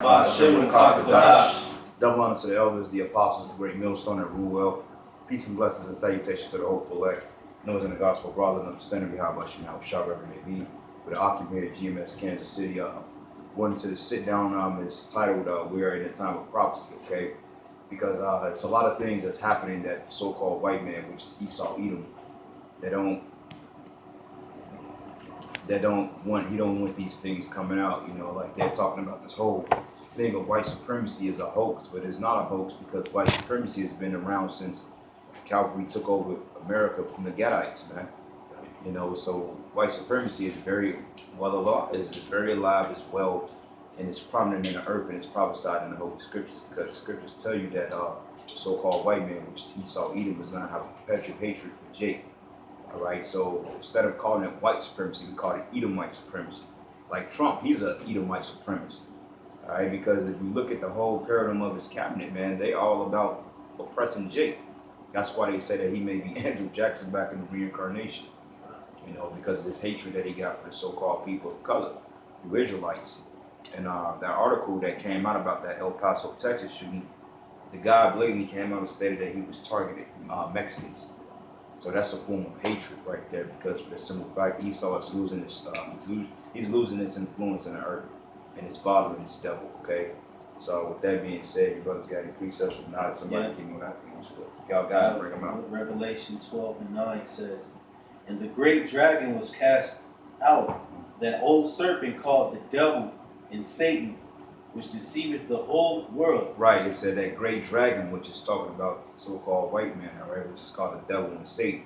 Hashem Kakadash. Double honor to the elders, the apostles, the great millstone, and rule well. Peace and blessings and salutations to the hopeful elect. Those in the gospel, brother, and understanding behind Hashem, how sharp ever may be. With the occupant GMS Kansas City. Wanting to sit down is titled We Are in a Time of Prophecy, okay? Because it's a lot of things that's happening that the so-called white man, which is Esau Edom, he don't want these things coming out, like they're talking about this whole thing of white supremacy is a hoax, but it's not a hoax because white supremacy has been around since Calvary took over America from the Gadites, man. So white supremacy is very is very alive as well, and it's prominent in the earth, and it's prophesied in the Holy Scriptures because the Scriptures tell you that so-called white man, which is Esau Edom, is going to have a perpetual hatred for Jacob. All right, so instead of calling it white supremacy, we call it Edomite supremacy. Like Trump, he's an Edomite supremacist. All right, because if you look at the whole paradigm of his cabinet, man, they all about oppressing Jake. That's why they say that he may be Andrew Jackson back in the reincarnation. Because of this hatred that he got for the so-called people of color, the Israelites. And that article that came out about that El Paso, Texas shooting, the guy blatantly came out and stated that he was targeting Mexicans. So that's a form of hatred right there, because for the simple fact Esau is losing his he's losing his influence in the earth, and it's bothering his devil. Okay, so with that being said, your brothers got any precepts? If not, somebody give me what I think. Y'all got to bring them out. Revelation 12:9 says, "And the great dragon was cast out, that old serpent called the devil and Satan, which deceiveth the whole world." Right, it said that great dragon, which is talking about the so-called white man, all right, which is called the devil and Satan.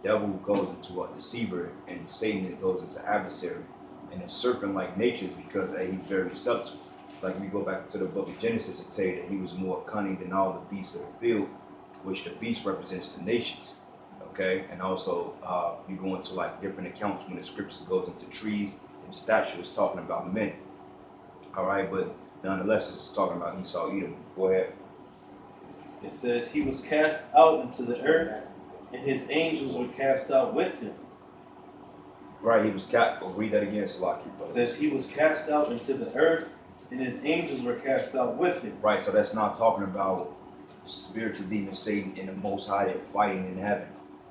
The devil goes into a deceiver, and Satan goes into adversary. And it's serpent-like natures because he's very subtle. Like we go back to the book of Genesis, it tell you that he was more cunning than all the beasts of the field, which the beast represents the nations. Okay, and also you go into like different accounts when the scriptures goes into trees and statues talking about men. All right, but nonetheless, this is talking about Esau Edom. Go ahead. It says he was cast out into the earth, and his angels were cast out with him. Right, he was cast. Read that again, Salaki. It says he was cast out into the earth, and his angels were cast out with him. Right, so that's not talking about spiritual demon Satan and the Most High that fighting in heaven.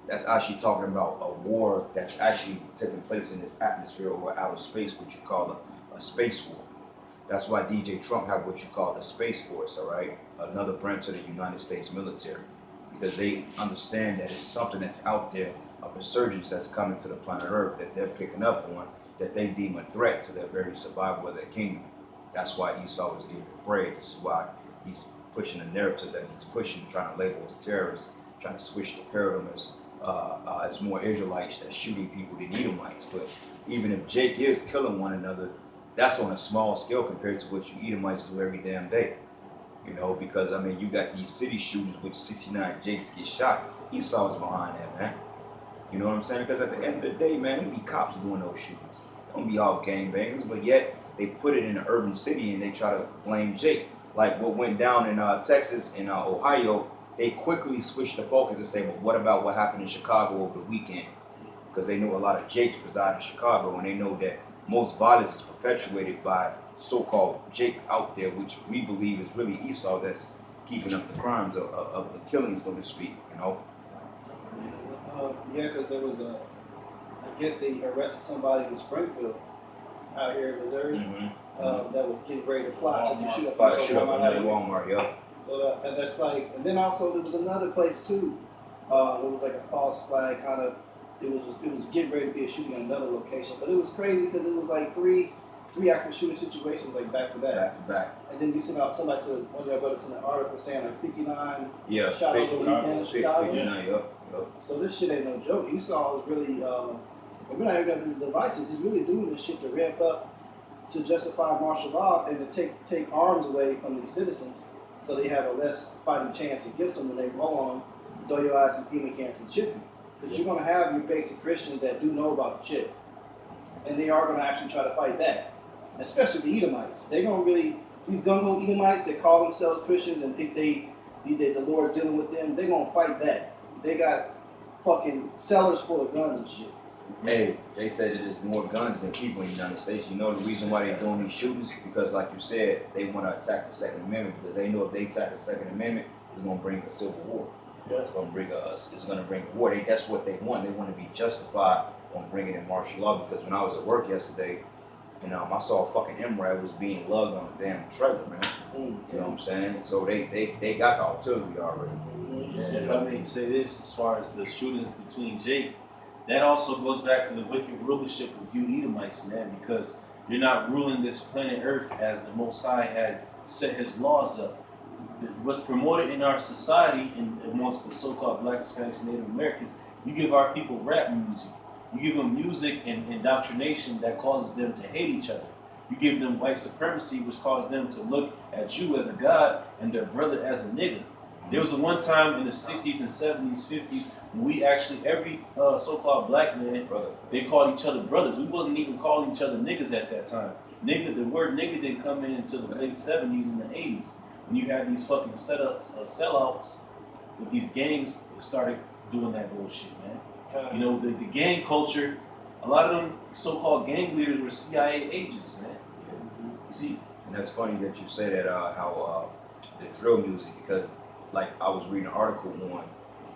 That's actually talking about a war that's actually taking place in this atmosphere or outer space, what you call a space war. That's why DJ Trump have what you call the Space Force, all right? Another branch of the United States military, because they understand that it's something that's out there, a resurgence that's coming to the planet Earth that they're picking up on, that they deem a threat to their very survival of their kingdom. That's why Esau is getting afraid. This is why he's pushing the narrative that he's pushing, trying to label as terrorists, trying to switch the paradigm as more Israelites that's shooting people than Edomites. But even if Jake is killing one another, that's on a small scale compared to what you Edomites do every damn day. Because you got these city shootings with 69 Jakes get shot. Esau is behind that, man. You know what I'm saying? Because at the end of the day, man, it be cops doing those shootings. They don't be all gangbangers, but yet they put it in an urban city and they try to blame Jake. Like what went down in Texas and Ohio, they quickly switched the focus and say, well, what about what happened in Chicago over the weekend? Because they know a lot of Jakes reside in Chicago, and they know that most violence is perpetuated by so-called Jake out there, which we believe is really Esau that's keeping up the crimes of the killing, so to speak, Yeah, because there was I guess they arrested somebody in Springfield out here in Missouri that was getting ready to plot to shoot up another Walmart, yeah. So and that's like, and then also there was another place too. It was like a false flag kind of. It was getting ready to be a shooting in another location, but it was crazy because it was like three active shooting situations like back to back. And then you sent out somebody said one of your brothers in the article saying like 59 shots over the weekend in Chicago. 59, yep. So this shit ain't no joke. Esau is really we're not even his devices. He's really doing this shit to ramp up, to justify martial law and to take arms away from these citizens, so they have a less fighting chance against them when they roll on, throw your ass in demon camps and shit. Because you're going to have your basic Christians that do know about the shit, and they are going to actually try to fight that, especially the Edomites. They're going to really, these gung-ho Edomites that call themselves Christians and think the Lord dealing with them, they're going to fight that. They got fucking cellars full of guns and shit. Hey, they said that there's more guns than people in the United States. You know the reason why they're doing these shootings? Because, like you said, they want to attack the Second Amendment because they know if they attack the Second Amendment, it's going to bring a civil war. It's going to bring a war. That's what they want. They want to be justified on bringing in martial law. Because when I was at work yesterday, I saw a fucking MRAP was being lugged on a damn trailer, man. You know what I'm saying? So they got the artillery already. And if I may say this, as far as the shootings between Jake, that also goes back to the wicked rulership of you Edomites, man, because you're not ruling this planet Earth as the Most High had set his laws up. What's promoted in our society and amongst the so-called Black, Hispanics, and Native Americans, you give our people rap music. You give them music and indoctrination that causes them to hate each other. You give them white supremacy, which causes them to look at you as a god and their brother as a nigga. There was a one time in the 60s and 70s, 50s, when we actually, every so-called black man, they called each other brothers. We wasn't even calling each other niggas at that time. Nigga, the word nigga didn't come in until the late 70s and the 80s. When you had these fucking sellouts with these gangs that started doing that bullshit, man. You know, the gang culture, a lot of them so-called gang leaders were CIA agents, man. You see? And that's funny that you say that, how the drill music, because like I was reading an article on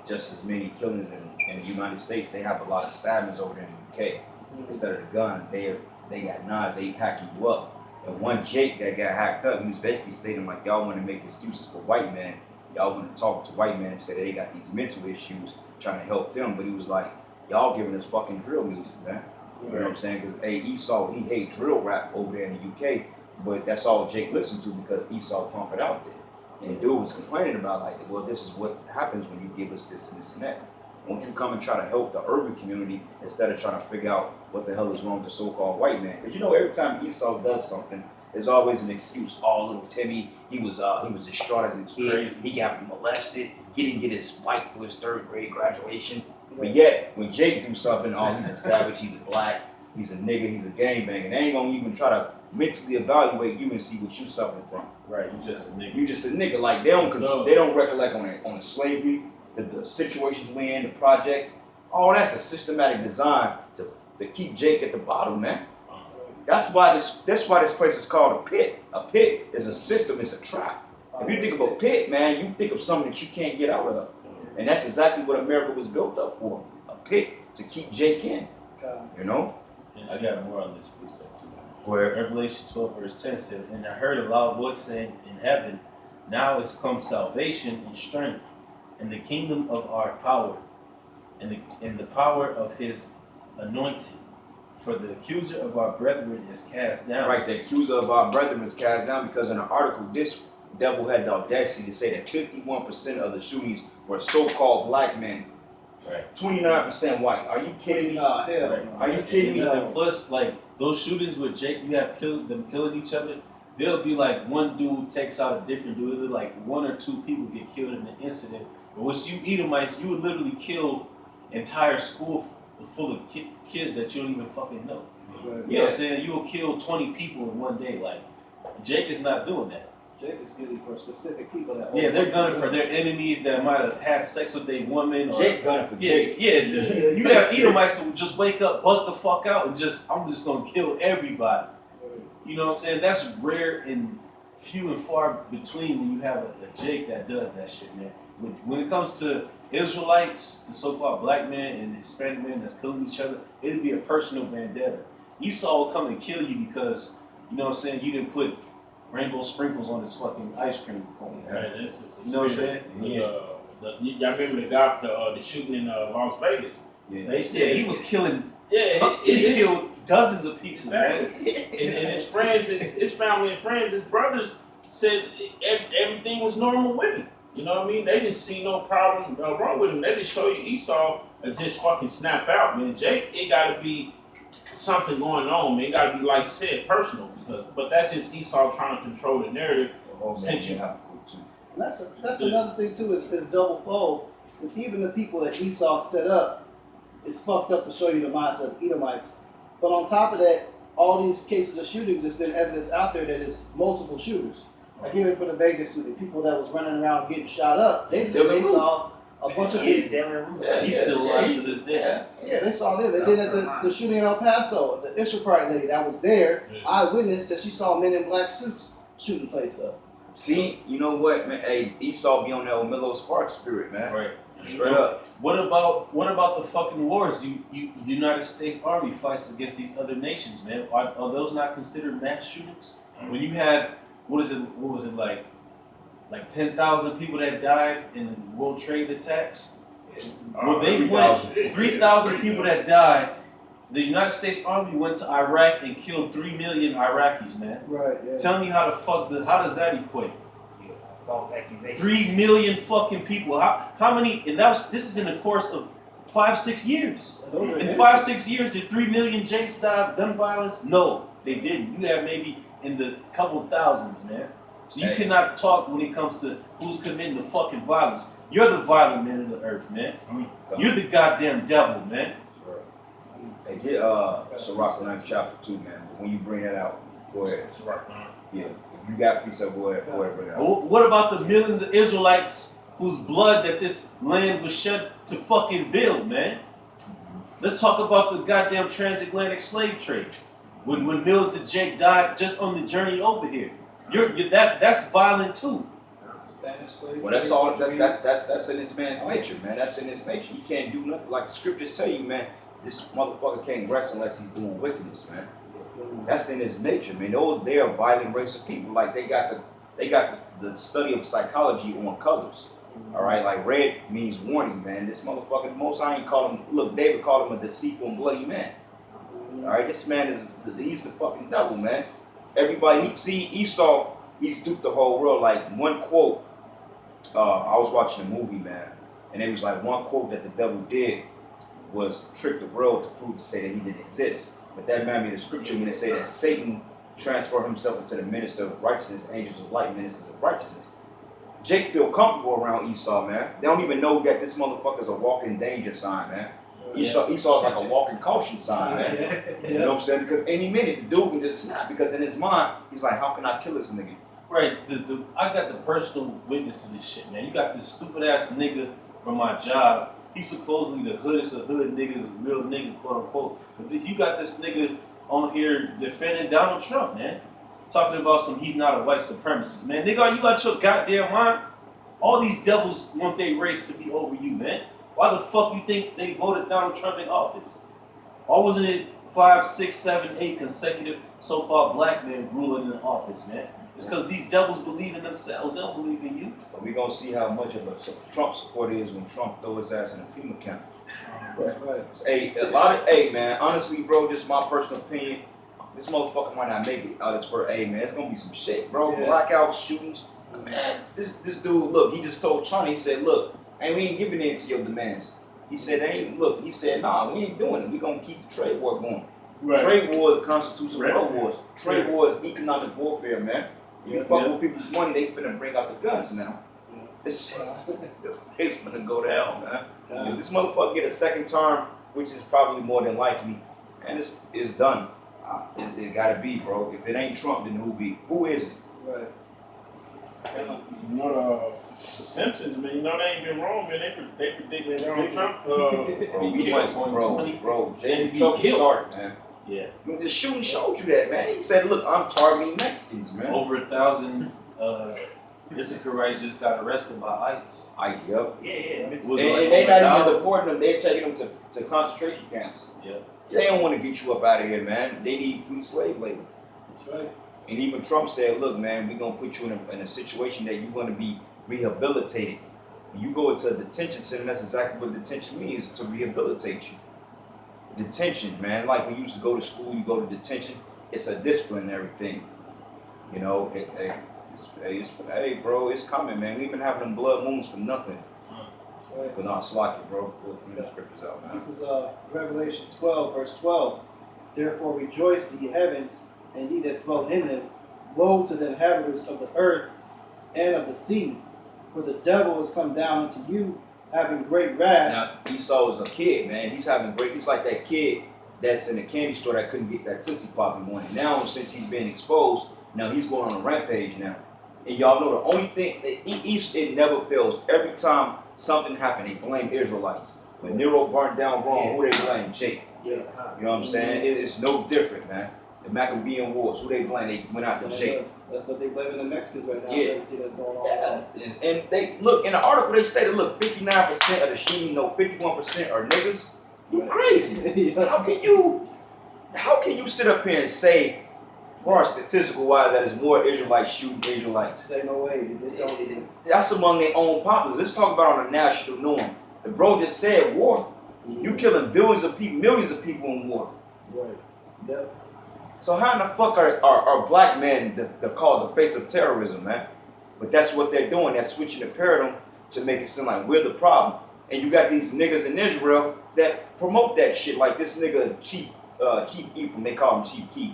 just as many killings in the United States, they have a lot of stabbings over there in the UK. Instead of the gun, they got knives, they hacking you up. And one Jake that got hacked up, he was basically stating like, y'all want to make excuses for white men. Y'all want to talk to white men and say that they got these mental issues, trying to help them. But he was like, y'all giving us fucking drill music, man. You know what I'm saying? Because Esau, he hate drill rap over there in the UK, but that's all Jake listened to because Esau pump it out there. And dude was complaining about like, well, this is what happens when you give us this and this and that. Won't you come and try to help the urban community instead of trying to figure out what the hell is wrong with the so-called white man? Because every time Esau does something, there's always an excuse. Oh, little Timmy, he was distraught as a kid. Crazy. He got molested. He didn't get his wife for his 3rd grade graduation. But yet, when Jake do something, oh, he's a savage, he's a black, he's a nigga, he's a gangbanger. They ain't gonna even try to mentally evaluate you and see what you suffering from. Right, you just a nigga. You just a nigga. Like they don't recollect on the slavery, the situations we in, the projects. All that's a systematic design to keep Jake at the bottom, man. That's why this place is called a pit. A pit is a system, it's a trap. If you think of a pit, man, you think of something that you can't get out of. And that's exactly what America was built up for. A pit to keep Jake in. You know? And I got more on this precept too. Where Revelation 12 verse 10 said, and I heard a loud voice saying in heaven, now is come salvation and strength, and the kingdom of our power, and the power of his anointing. For the accuser of our brethren is cast down. Right, the accuser of our brethren is cast down because in the article, this devil had the audacity to say that 51% of the shootings were so-called black men. Right. 29% white. Are you kidding me? Nah, hell. Right. Are you kidding me? And plus, like, those shootings with Jake, you have them killing each other. There'll be like one dude takes out a different dude. It'll like 1 or 2 people get killed in an incident. But with you Edomites, you would literally kill entire school full of kids that you don't even fucking know. You know what I'm saying? You will kill 20 people in one day. Like, Jake is not doing that. Jake is getting for specific people that. Yeah, they're gunning for their enemies that might have had sex with a woman. Jake gunning for Jake. Yeah. You have Edomites who just wake up, buck the fuck out, and I'm just gonna kill everybody. You know what I'm saying? That's rare and few and far between when you have a Jake that does that shit, man. When it comes to Israelites, the so-called black man and Hispanic man that's killing each other, it'd be a personal vendetta. Esau will come and kill you because, you know what I'm saying, you didn't put rainbow sprinkles on his fucking ice cream cone. Right, this is You know what I'm saying? Y'all remember the shooting in Las Vegas? Yeah. They said He was killing. Yeah, He killed dozens of people, man. and his friends, his family and friends, his brothers said everything was normal with him. You know what I mean? They didn't see no problem wrong with him. They just show you Esau and just fucking snap out, man. Jake, it gotta be something going on, man. It gotta be, like you said, personal, but that's just Esau trying to control the narrative. Since you have too. And that's another thing too, is double fold. Even the people that Esau set up, it's fucked up to show you the mindset of Edomites. But on top of that, all these cases of shootings, there's been evidence out there that it's multiple shooters. Like even for the Vegas shooting, people that was running around getting shot up, they said they saw A bunch of Yeah, people. Darren Roof. Yeah, He's still alive to this day. Yeah, they saw this. They did at the shooting in El Paso. The Issaquah lady that was there, Yeah. eyewitness that she saw men in black suits shooting the place up. See, you know what, man? Hey, Esau be on that Milo Spark spirit, man. Right. Straight up. What about the fucking wars? United States Army fights against these other nations, man. Are those not considered mass shootings? When you had what was it like 10,000 people that died in the World Trade attacks? Well, they went 3,000 people that died. The United States Army went to Iraq and killed 3 million Iraqis, man. Right. Yeah. Tell me how does that equate? False accusation. 3 million fucking people. How many? And this is in the course of 5-6 years. And those are In innocent. 5-6 years, did 3 million Jakes die of gun violence? No, they didn't. You have maybe in the couple thousands, man. So you Hey. cannot talk when it comes to who's committing the fucking violence. You're the violent man of the earth, man. You're the goddamn devil, man. Hey, get Sirach 9 chapter 2, man. But when you bring that out, go ahead. It's right now. Yeah. If you got precept, go ahead bring it out. What about the millions of Israelites whose blood that this land was shed to fucking build, man? Let's talk about the goddamn transatlantic slave trade. When millions of Jake died just on the journey over here. That's violent too. Spanish slaves. Well, that's all. That's in this man's nature, man. That's in his nature. He can't do nothing. Like the scriptures tell you, man. This motherfucker can't rest unless he's doing wickedness, man. That's in his nature, man. They are a violent race of people. Like they got the study of psychology on colors. All right, like red means warning, man. This motherfucker, most I ain't call him. Look, David called him a deceitful and bloody man. All right, this man he's the fucking devil, man. Everybody, Esau, he's duped the whole world. Like one quote, I was watching a movie, man, and it was like one quote that the devil did was trick the world to prove to say that he didn't exist. But that man made a scripture when they say that Satan transferred himself into the minister of righteousness, angels of light, ministers of righteousness. Jake feel comfortable around Esau, man. They don't even know that this motherfucker's a walking danger sign, man. Esau's like a walking caution sign, man. You know what I'm saying? Because any minute the dude can just snap. Because in his mind, he's like, how can I kill this nigga? Right, I got the personal witness to this shit, man. You got this stupid ass nigga from my job. He's supposedly the hoodest of hood niggas, a real nigga, quote unquote. But you got this nigga on here defending Donald Trump, man. Talking about he's not a white supremacist, man. Nigga, are you out your goddamn mind? All these devils want their race to be over you, man. Why the fuck you think they voted Donald Trump in office? Or wasn't it 5, 6, 7, 8 consecutive so-called black men ruling in office, man? It's because these devils believe in themselves. They don't believe in you. But we gonna see how much of a Trump supporter is when Trump throw his ass in a FEMA camp. That's right. Hey, man, honestly, bro, just my personal opinion. This motherfucker might not make it out of his first. Hey, man, it's gonna be some shit, bro. Yeah. Blackout shootings. Man, this dude, look, he just told China, he said, look, hey, we ain't giving in to your demands. He said, he said, nah, we ain't doing it. We gonna keep the trade war going. Trade war constitutes world wars. Trade war is economic warfare, man. If you fuck with people's money, they finna bring out the guns now. It's finna go to hell, man. If this motherfucker get a second term, which is probably more than likely, and it's done. It gotta be, bro. If it ain't Trump, then who be? Who is it? Right. You know, the Simpsons, man, you know, they ain't been wrong, man. They predicted Donald Trump. Bro, He you killed might, bro. James he Trump killed. started, man. Yeah. I mean, the shooting showed you that, man. He said, look, I'm targeting Mexicans, man. Over 1,000 Issacharites just got arrested by ICE. Yep. Yeah, Was And it like they over not even 1,000? deporting them, they're taking them to concentration camps. Yep. They don't want to get you up out of here, man. They need free slave labor. That's right. And even Trump said, look, man, we're going to put you in a situation that you're going to be rehabilitated. When you go into a detention center, that's exactly what detention means, to rehabilitate you. Detention, man, like when you used to go to school, you go to detention, it's a disciplinary thing. You know, hey, bro, it's coming, man. We've been having them blood moons for nothing. That's right. But not slack it, bro. We'll bring the scriptures out, man. This is Revelation 12, verse 12. Therefore rejoice, ye heavens, and ye that dwell in them. Woe to the inhabitants of the earth and of the sea, for the devil is come down unto you, having great wrath. Now, Esau is a kid, man. He's like that kid that's in the candy store that couldn't get that Tootsie Pop in the morning. Now, since he's been exposed, now he's going on a rampage now. And y'all know the only thing, it never fails. Every time something happened, they blame Israelites. When Nero burnt down Rome, who they blame? Jake. Yeah. You know what I'm saying? It's no different, man. The Maccabean Wars, who they blame? They went out to Jake. That's what they blaming the Mexicans right now. Yeah. Everything that's going on. Yeah. And they look in the article. They stated, look, 59% of the shooting, 51% are niggas. You crazy? Yeah. How can you sit up here and say, far statistical wise, that it's more Israelites shooting Israelites? Say no way. They don't even. That's among their own populace. Let's talk about on a national norm. The bro just said war. You killing billions of people, millions of people in war. Right. Yep. So how in the fuck are black men the called the face of terrorism, man? But that's what they're doing. They're switching the paradigm to make it seem like we're the problem. And you got these niggas in Israel that promote that shit, like this nigga Chief Ephraim. They call him Chief Keef.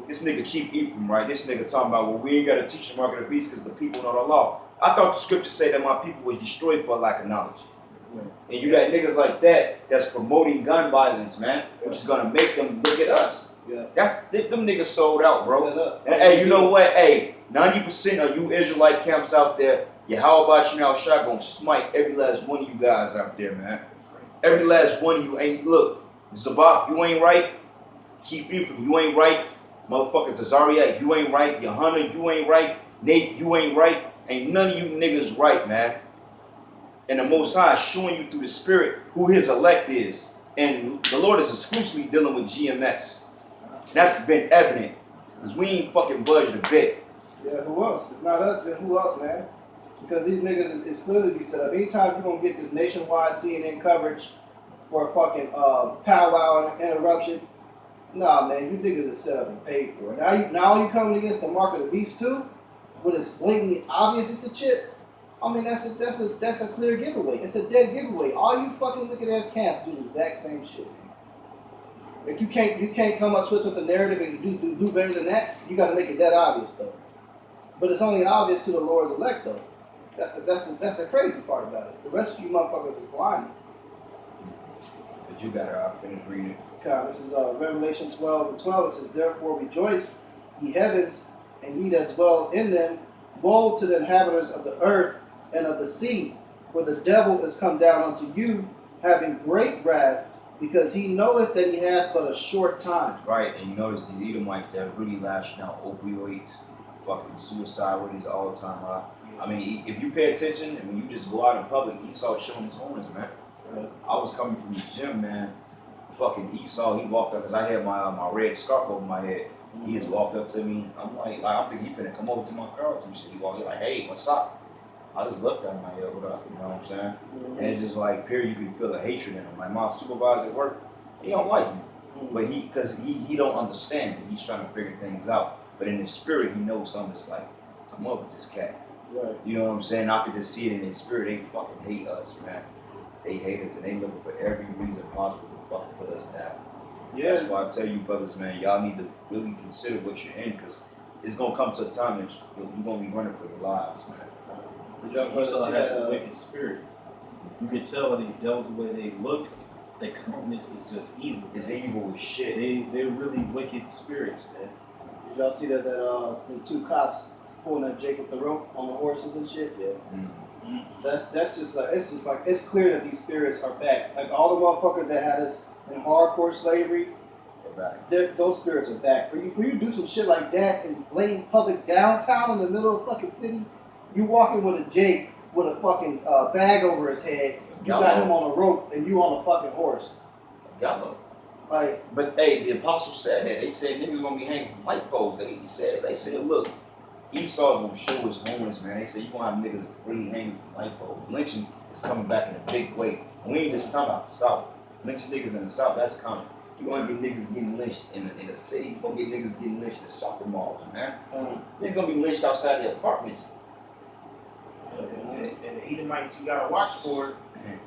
This nigga Chief Ephraim, right? This nigga talking about, well, we ain't got to teach the mark of the beast because the people know the law. I thought the scriptures say that my people was destroyed for lack of knowledge. And you got niggas like that that's promoting gun violence, man, which is gonna make them look at us. Yeah. Them niggas sold out, bro. Set up. And hey, you know what? Hey, 90% of you Israelite camps out there, how about you now shot gonna smite every last one of you guys out there, man. Every last one of you ain't look. Zabak, you ain't right. Keep Ephraim, you ain't right. Motherfucker Tazariak, you ain't right. Yohana, you ain't right. Nate, you ain't right. Ain't none of you niggas right, man. And the Most High is showing you through the Spirit who His elect is. And the Lord is exclusively dealing with GMS. That's been evident. Because we ain't fucking budged a bit. Yeah, who else? If not us, then who else, man? Because these niggas is clearly be set up. Anytime you're going to get this nationwide CNN coverage for a fucking powwow and interruption, nah, man, you niggas is set up and paid for it. Now you coming against the mark of the beast too? When it's blatantly obvious it's a chip? I mean, that's a clear giveaway. It's a dead giveaway. All you fucking wicked ass camps do the exact same shit. Like you can't come up twist up the narrative and do better than that. You got to make it that obvious though. But it's only obvious to the Lord's elect though. That's the crazy part about it. The rest of you motherfuckers is blinded. But you got it. I'll finish reading it. Okay, this is Revelation 12:12. It says, "Therefore rejoice, ye heavens, and ye that dwell in them. Woe to the inhabitants of the earth and of the sea, for the devil is come down unto you, having great wrath, because he knoweth that he hath but a short time." Right, and you notice these Edomites that are really lashing out opioids, fucking suicide rates all the time high. I mean, if you pay attention and when you just go out in public, Esau showing his horns, man. I was coming from the gym, man. Fucking Esau, he walked up because I had my red scarf over my head. He just walked up to me. I'm like I think he finna come over to my car or some shit. He walked, he like, "Hey, what's up?" I just looked at him like, "Yo, what up?" You know what I'm saying? And it's just like, period, you can feel the hatred in him. Like my supervisor at work, he don't like me, but he don't understand me. He's trying to figure things out. But in his spirit, he knows something's like, something up with this cat. Right. You know what I'm saying? I could just see it in his spirit. They fucking hate us, man. They hate us and they looking for every reason possible to fucking put us down. Yeah. That's why I tell you brothers, man, y'all need to really consider what you're in, because it's gonna come to a time that you're gonna be running for your lives, man. Did y'all brothers Esau see has that, a wicked spirit. You can tell by these devils the way they look. Their countenance is just evil. It's evil as shit. They're really wicked spirits, man. Did y'all see that the two cops pulling that Jake with the rope on the horses and shit? Yeah. Mm. That's just like it's clear that these spirits are back. Like all the motherfuckers that had us in hardcore slavery, those spirits are back. For you to do some shit like that in blatant public downtown in the middle of fucking city, you walking with a Jake with a fucking bag over his head. You got him on a rope and you on a fucking horse. Gallo. Like, but hey, the apostles said that. They said niggas gonna be hanging from light poles. They said, look, Esau's gonna show his horns, man. They said you gonna have niggas really hanging from light poles. Lynching is coming back in a big way. We ain't just talking about the South. Lynching niggas in the South, that's coming. You gonna get niggas getting lynched in the city. You gonna get niggas getting lynched at shopping malls, man. Niggas gonna be lynched outside their apartments. And the Edomites you gotta watch for.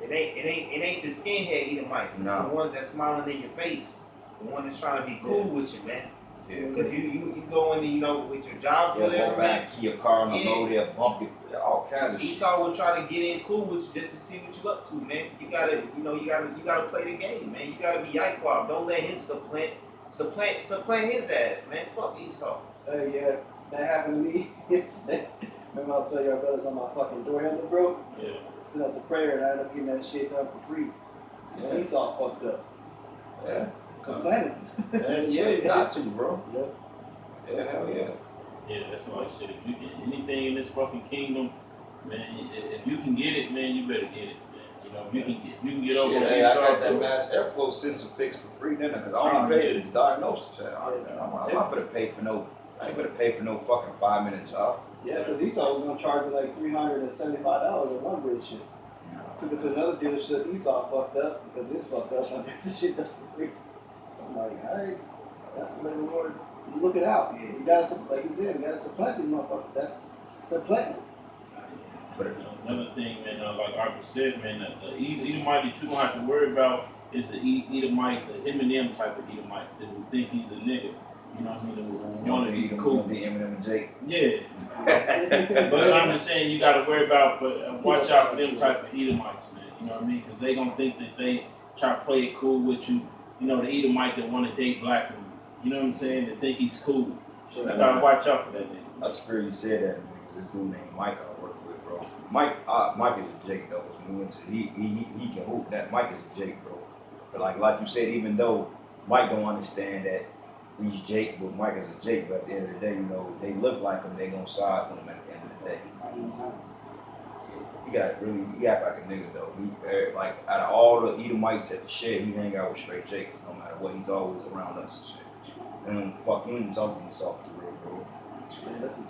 It ain't the skinhead Edomites. It's the ones that smiling in your face. The one that's trying to be cool with you, man. Because you go in, with your jobs or whatever, man. Key your car on the road, they'll bump you, all kinds of shit. Esau will try to get in cool with you just to see what you up to, man. You gotta play the game, man. You gotta be Yaquab. Don't let him supplant his ass, man. Fuck Esau. yeah, that happened to me yesterday. Remember I'll tell your brothers on my fucking door handle broke? Yeah. Sent us a prayer and I ended up getting that shit done for free. Yeah. Esau fucked up. Yeah. So planet. Yeah, you got to, bro. Yep. Yeah, hell yeah. Yeah, that's why shit. If you get anything in this fucking kingdom, man, if you can get it, man, you better get it, man. You know, if you can get over Shit, on hey, I Esau, got that bro. Mass Airflow sensor fixed for free then, because I Oh, only paid yeah. the diagnosis. I'm not gonna pay for no. I ain't gonna pay for no fucking 5-minute job. Yeah, because Esau was gonna charge me like $375 on one bridge shit. Took it to another dealership. Esau fucked up because it's fucked up. I got this shit done for free. So I'm like, all right, that's the way the Lord. You look it out. Yeah. You gotta, like you said, you gotta supplant these motherfuckers. That's supplanting. But Another thing, man, like Arthur said, man, the Edomite that you don't have to worry about is the Edomite, the Eminem type of Edomite that will think he's a nigga. You know what I mean? That will want to be cool. Be Eminem and Jake. Yeah. But I'm just saying you got to worry about, watch out for them type of Edomites, man. You know what I mean? Because they going to think that they try to play it cool with you. You know, the Edomite that want to date black women. You know what I'm saying? That think he's cool. You got to watch out for that nigga. That's scary you said that, man, because this dude named Mike I work with, bro. Mike is a Jake, though. When we went to, he can hoop that. Mike is a Jake, bro. But like you said, even though Mike don't understand that he's Jake, but Mike is a Jake, but at the end of the day, you know, they look like him, they gonna side with him at the end of the day. He got like a nigga though. He like out of all the Edomites at the shed, he hang out with straight Jakes no matter what. He's always around us and shit. And fuck, he ain't talking to himself for real, bro. Yeah, that's a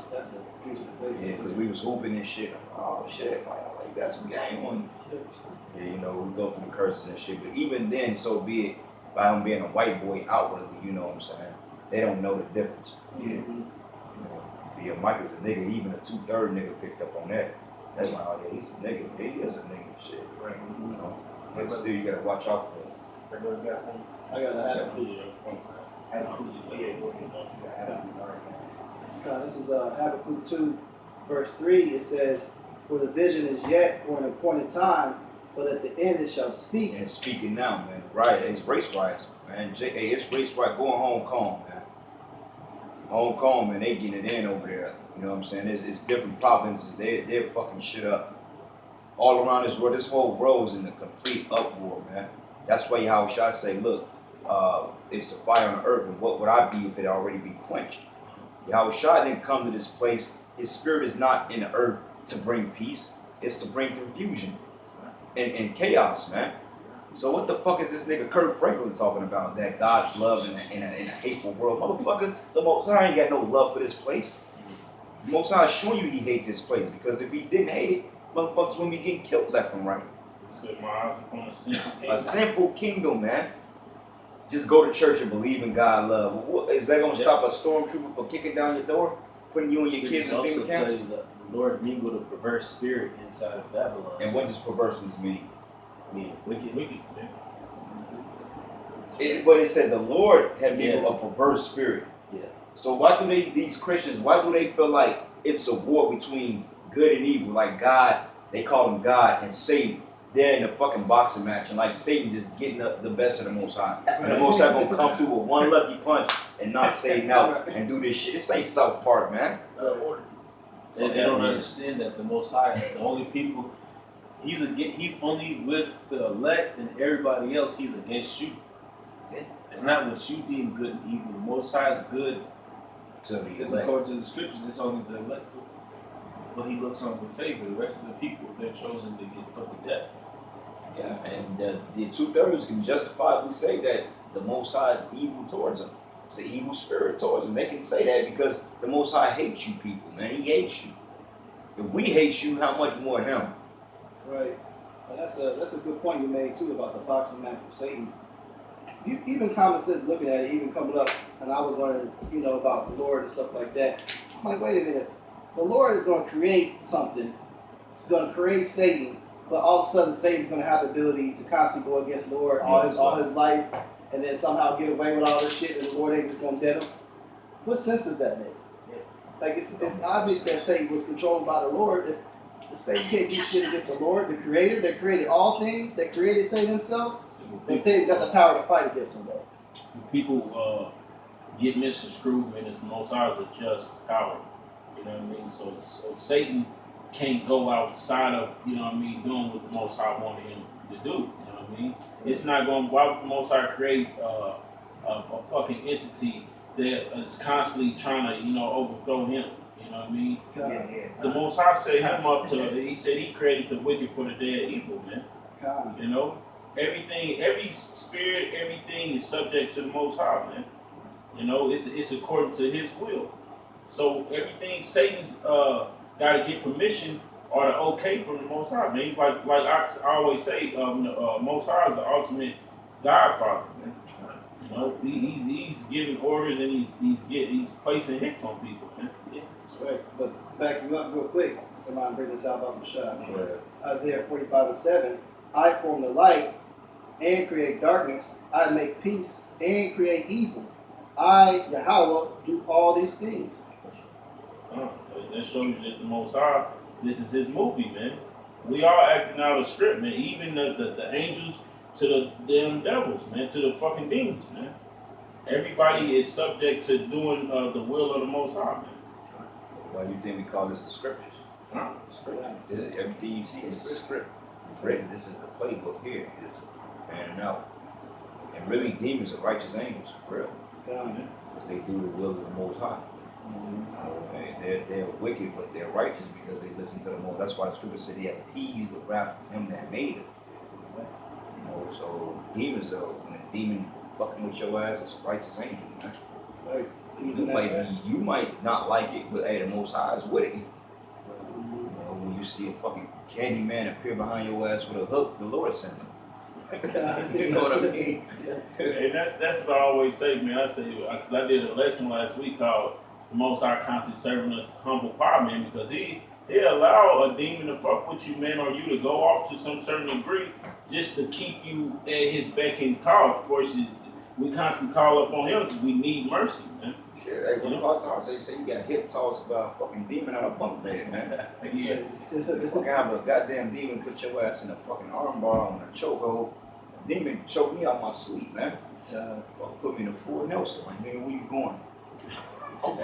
piece of the face. Yeah, because we was hooping and shit. Oh shit, like you got some game on you. Yeah, you know, we go through the curses and shit. But even then, so be it, by him being a white boy outwardly, you know what I'm saying? They don't know the difference. Yeah. You know, yeah, Mike is a nigga. Even a 2/3 nigga picked up on that. That's like, oh yeah, he's a nigga. He is a nigga. Shit, Right. you know. But still, you gotta watch out for him. Everybody got some. I got to have This is Habakkuk 2, verse 3. It says, "For the vision is yet for an appointed time, but at the end it shall speak." And speaking now, man, right? It's race riots, man. Hey, it's race riot. Go in Hong Kong, man. Hong Kong, man, they getting it in over there. You know what I'm saying? It's different provinces. They're fucking shit up. All around this world, this whole world is in a complete uproar, man. That's why Yahushua say, look, it's a fire on the earth, and what would I be if it already be quenched? Yahushua didn't come to this place. His spirit is not in the earth to bring peace. It's to bring confusion and chaos, man. So what the fuck is this nigga Kirk Franklin talking about? That God's love in a hateful world. Motherfucker, the Most High ain't got no love for this place. The Most High is showing you he hate this place, because if he didn't hate it, motherfuckers wouldn't be getting killed left and right. Set my eyes upon a simple A simple kingdom, man. Just go to church and believe in God love. Is that gonna stop a stormtrooper from kicking down your door, putting you and your kids in also finger tell camps? you that the Lord mingled a perverse spirit inside of Babylon. And what does perverseness mean? mean wicked. Yeah. But it said the Lord had made a perverse spirit. Yeah. So why do these Christians, why do they feel like it's a war between good and evil? Like God, they call him God, and Satan. They're in a fucking boxing match, and like Satan just getting the best of the Most High. And the Most High gonna come through with one lucky punch and knock Satan out and do this shit. This ain't South Park, man. They don't understand that the Most High, the only people, he's only with the elect, and everybody else he's against you. It's not what you deem good and evil. The Most High is good. It's according to the scriptures. It's only the elect. But he looks on with favor. The rest of the people, they're chosen to get put to death. Yeah, and the 2/3 can justifiably say that the Most High is evil towards them. It's an evil spirit towards them. They can say that because the Most High hates you people, man. He hates you. If we hate you, how much more him? Right. And that's a good point you made too about the boxing match with Satan. Even common sense looking at it, even coming up, and I was learning, about the Lord and stuff like that. I'm like, wait a minute. The Lord is going to create something. He's going to create Satan, but all of a sudden Satan's going to have the ability to constantly go against the Lord all his life, and then somehow get away with all this shit, and the Lord ain't just going to dead him. What sense does that make? Like, it's obvious that Satan was controlled by the Lord. If Satan can't do shit against the Lord, the Creator that created all things, that created Satan himself, then Satan's got the power to fight against him, though. People get misconstrued, man. It's the Most High's a just power. You know what I mean? So Satan can't go outside of, you know what I mean, doing what the Most High wanted him to do. You know what I mean? It's not going. Why would the Most High create a fucking entity that is constantly trying to, you know, overthrow him? You know what I mean? God, The Most High set him up to. He said he created the wicked for the dead evil, man. God. You know, everything, every spirit, everything is subject to the Most High, man. You know, it's according to His will. So everything Satan's got to get permission or the okay from the Most High. Man, he's like I always say, Most High is the ultimate Godfather, man. You know, he's giving orders and he's placing hits on people, man. Yeah, that's right. But back you up real quick. Come on, bring this out about Mashah. Isaiah 45:7. I form the light and create darkness. I make peace and create evil. I, Yahweh, do all these things. That shows you that the Most High, this is His movie, man. We all acting out a script, man. Even the angels to the damn devils, man, to the fucking demons, man. Everybody is subject to doing the will of the Most High, man. Why do you think we call this the scriptures? Huh? Script. Everything you see is a script. Written. This is the playbook here. It's panning out. And really, demons are righteous angels, for real. God. Because they do the will of the Most High. They're wicked, but they're righteous because they listen to the Most. That's why the scripture said He appeased the wrath of Him that made it. You know, so demons, when a demon fucking with your ass, it's a righteous angel, man. Right. You might not like it, but hey, the Most High is with it. You know, when you see a fucking candy man appear behind your ass with a hook, the Lord sent him. You know what I mean? And that's what I always say, man. I say, because I did a lesson last week called "The Most High constantly serving us humble pie, man," because he allow a demon to fuck with you, man, or you to go off to some certain degree just to keep you at His beck and call. We constantly call up on Him because we need mercy, man. Shit, hey, when Pastor say you got hip tossed by a fucking demon out of bunk bed, man. Yeah. You fucking have a goddamn demon put your ass in a fucking armbar on a chokehold. A demon choked me out my sleep, man. Fuck, put me in a full Nelson. Like, nigga, where you going?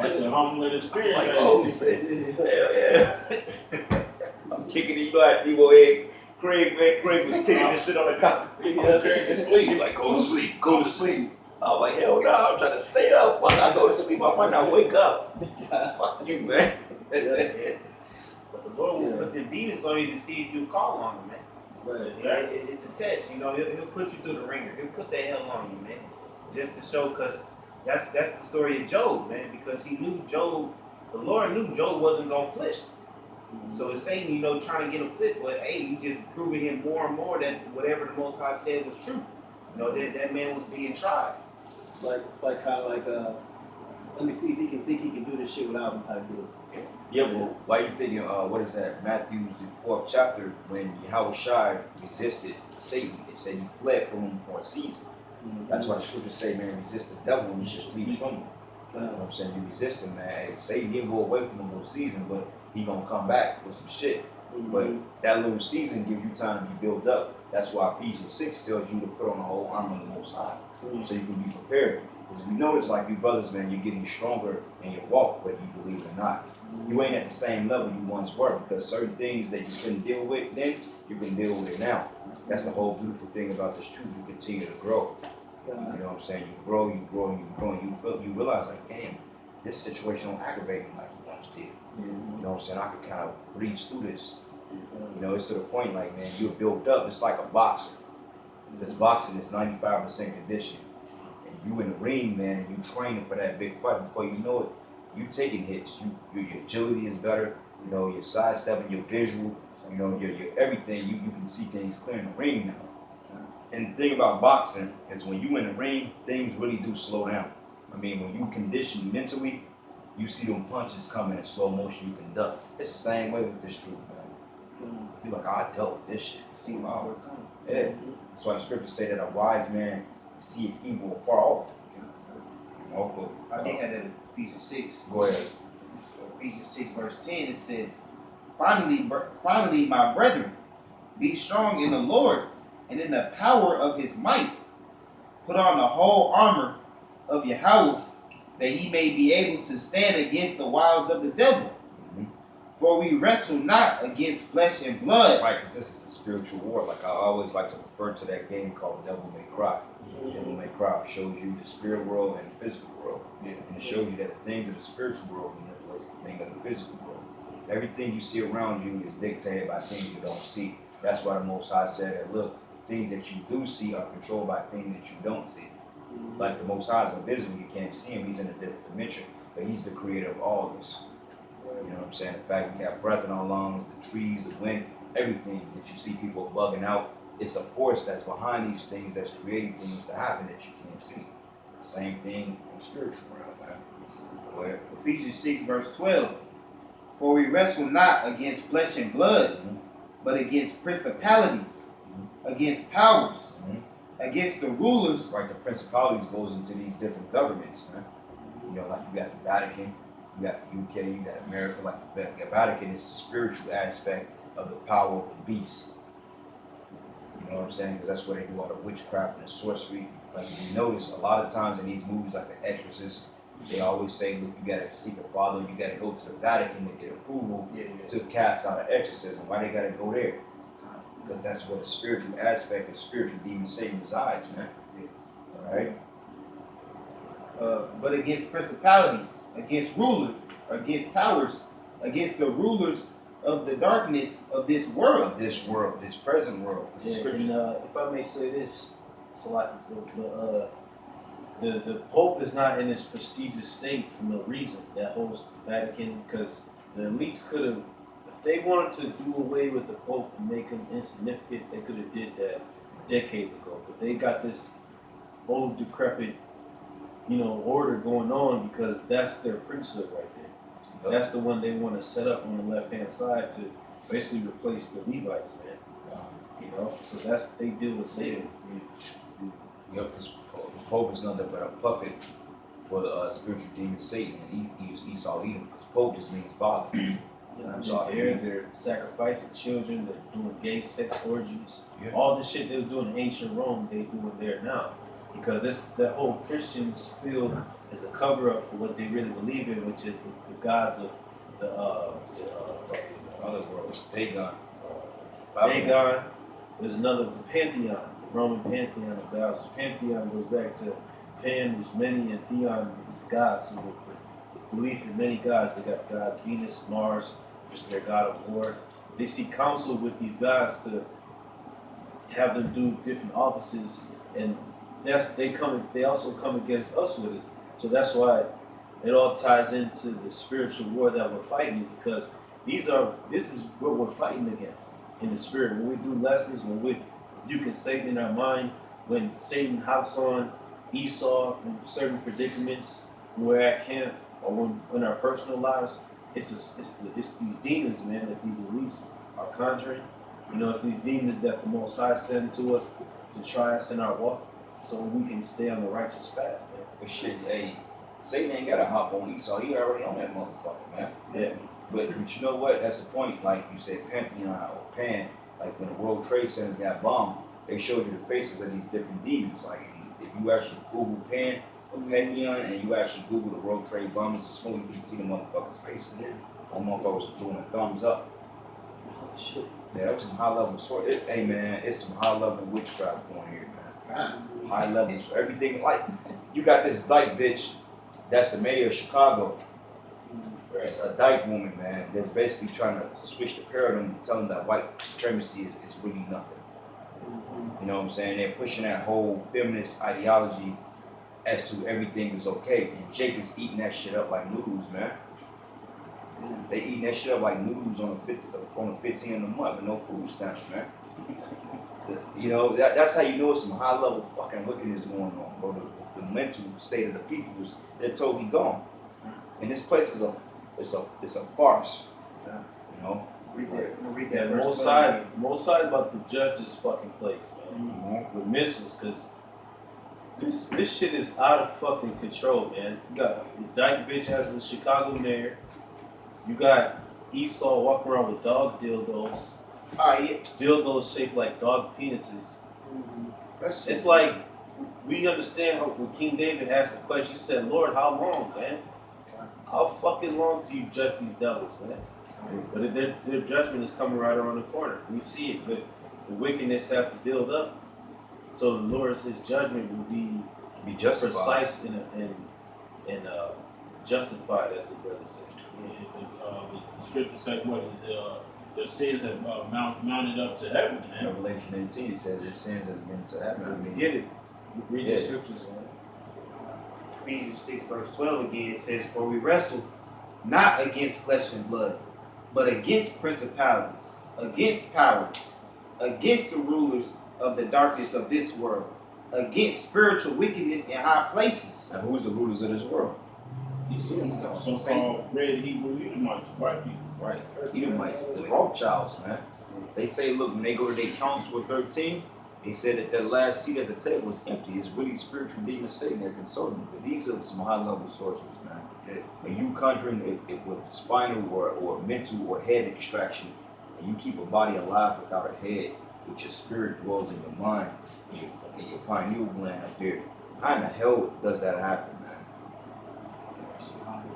That's a humbling experience. Like, ain't oh, it? shit. Hell yeah. I'm kicking it, you know how Debo Egg. Craig was kicking this shit on the couch. Craig is asleep. He's like, go to sleep. I was like, hell no, I'm trying to stay up. Fuck, I go to sleep, I might not wake up. Fuck you, man. But the Lord, but the demons don't even see if you call on them, man. Right. It's a test, you know. He'll put you through the ringer. He'll put that hell on you, man, just to show. Cause that's the story of Job, man. Because he knew Job, the Lord knew Job wasn't gonna flip. So it's Satan, you know, trying to get him flipped. But hey, you just proving him more and more that whatever the Most High said was true. You know that man was being tried. It's like kind of like let me see if he can do this shit without him type deal. Yeah, well, why you thinking, what is that? Matthew, the 4th chapter, when Yahushua resisted Satan, it said he fled from him for a season. That's why the scriptures say, man, resist the devil and you should flee from him. You know what I'm saying? You resist him, man. Hey, Satan didn't go away from him for a season, but he gonna come back with some shit. But that little season gives you time to be built up. That's why Ephesians 6 tells you to put on the whole armor of the Most High, so you can be prepared. Because we notice, like you brothers, man, you're getting stronger in your walk, whether you believe it or not. You ain't at the same level you once were, because certain things that you couldn't deal with then, you can deal with it now. That's the whole beautiful thing about this truth. You continue to grow. You know what I'm saying? You grow, and you realize, like, damn, this situation don't aggravate me like it once did. You know what I'm saying? I could kind of breeze through this. You know, it's to the point, like, man, you're built up. It's like a boxer. This boxing is 95% conditioning. And you in the ring, man, and you training for that big fight. Before you know it, you taking hits. Your agility is better. You know, your sidestepping, your visual, you know, your everything. You can see things clear in the ring now. And the thing about boxing is when you in the ring, things really do slow down. I mean, when you condition mentally, you see them punches coming in slow motion, you can duck. It's the same way with this truth, man. You're like, I dealt with this shit. See my work coming. Yeah. That's why the scriptures say that a wise man seeth evil afar off. Okay. I did have that in Ephesians 6. Go ahead. Ephesians 6 verse 10, it says, Finally, my brethren, be strong in the Lord and in the power of His might. Put on the whole armor of Yahweh, that ye may be able to stand against the wiles of the devil. For we wrestle not against flesh and blood. Right, because this is a spiritual war. Like I always like to refer to that game called Devil May Cry. Devil May Cry shows you the spirit world and the physical world. Yeah. And it shows you that the things of the spiritual world manipulates the thing of the physical world. Everything you see around you is dictated by things you don't see. That's why the Most High said that, look, things that you do see are controlled by things that you don't see. Like the Most High is invisible, you can't see him, he's in a different dimension, but he's the creator of all this. You know what I'm saying? The fact we got breath in our lungs, the trees, the wind, everything that you see people bugging out, it's a force that's behind these things that's creating things to happen that you can't see. Same thing in the spiritual realm, man. Go ahead. Ephesians 6 verse 12. For we wrestle not against flesh and blood, but against principalities, against powers, against the rulers. Right, the principalities goes into these different governments, man. You know, like you got the Vatican, you got the UK, you got America. Like the Vatican is the spiritual aspect of the power of the beast. You know what I'm saying? Because that's where they do all the witchcraft and the sorcery. Like if you notice, a lot of times in these movies, like The Exorcist, they always say, look, you gotta seek a father, you gotta go to the Vatican to get approval to cast out an exorcism. Why they gotta go there? Because that's where the spiritual aspect of spiritual demon Satan resides, man. All right. But against principalities, against rulers, against powers, against the rulers of the darkness of this world. Of this world, this present world. The Yeah, scripture. and if I may say this, it's a lot. The Pope is not in this prestigious state for no reason. That holds the Vatican, because the elites could have, if they wanted to do away with the Pope and make him insignificant, they could have did that decades ago. But they got this old decrepit, order going on because that's their priesthood right there. That's the one they want to set up on the left-hand side to basically replace the Levites, man. So they deal with Satan. Yep, because the Pope is nothing but a puppet for the spiritual demon Satan, and he used Esau Edom. Because Pope just means father. They're sacrificing children, they're doing gay sex orgies. Yeah. All the shit they was doing in ancient Rome, they doing there now. Because that whole Christian field is a cover-up for what they really believe in, which is the gods of the Other world, Dagon. Dagon. There's another, the Pantheon, the Roman Pantheon of gods. The Pantheon goes back to Pan, who's many, and Theon is God. So the belief in many gods, they got gods Venus, Mars, which is their god of war. They seek counsel with these gods to have them do different offices, and they also come against us with it. So that's why it all ties into the spiritual war that we're fighting, because this is what we're fighting against in the spirit. When we do lessons, you can Satan in our mind, when Satan hops on Esau in certain predicaments, when we're at camp, or when in our personal lives, it's these demons, man, that these elites are conjuring. It's these demons that the Most High sent to us to try us in our walk, so we can stay on the righteous path, man. But shit, hey, Satan ain't gotta hop on Esau. He already on that motherfucker, man. Yeah. But you know what? That's the point. Like you said, Pantheon or Pan. Like when the World Trade Centers got bombed, they showed you the faces of these different demons. Like if you actually Google Pan or Pantheon and you actually Google the World Trade bombers this morning, you can see the motherfuckers' faces. All motherfuckers was doing a thumbs up. Holy shit. Yeah, that was some high level sort. Hey man, it's some high level witchcraft going here, man. High level. So everything, like you got this dyke bitch. That's the mayor of Chicago. It's a dyke woman, man, that's basically trying to switch the paradigm, telling that white supremacy is really nothing. You know what I'm saying? They're pushing that whole feminist ideology as to everything is okay. And Jake is eating that shit up like noodles, man. They eating that shit up like noodles on the 15th of the month with no food stamps, man. That's how you know it's some high level fucking wickedness going on, bro. The mental state of the people they're totally gone. And this place is a farce. Read Yeah, that verse Mosai about to judge this fucking place, man, with missiles, because this shit is out of fucking control, man. You got the dyke bitch as the Chicago mayor. You got Esau walking around with dog dildos. Dildos shaped like dog penises. It's like, we understand when King David asked the question, he said, Lord, how long, man? How fucking long till you judge these devils, man? But their judgment is coming right around the corner. We see it, but the wickedness have to build up. So the Lord's His judgment will Be justified. precise and justified, as the brother said. Because the scripture says what their sins have mounted up to heaven, man. Revelation 18 it says his sins has been to heaven. I mean, Get it? Read Yeah. the scriptures, man. Ephesians 6 verse 12 again, it says, "For we wrestle not against flesh and blood, but against principalities, against powers, against the rulers of the darkness of this world, against spiritual wickedness in high places." and who's the rulers of this world? So-called red Hebrew Edomites, white people. Right. Edomites, the Rothschilds, man. They say, look, when they go to their council of 13, they said that that last seat at the table is empty. It's really spiritual demons Satan they're consulting. But these are some high-level sorcerers, man. When you conjuring it with spinal or mental or head extraction, and you keep a body alive without a head, which your spirit dwells in your mind, and your pineal gland up there, how in the hell does that happen, man?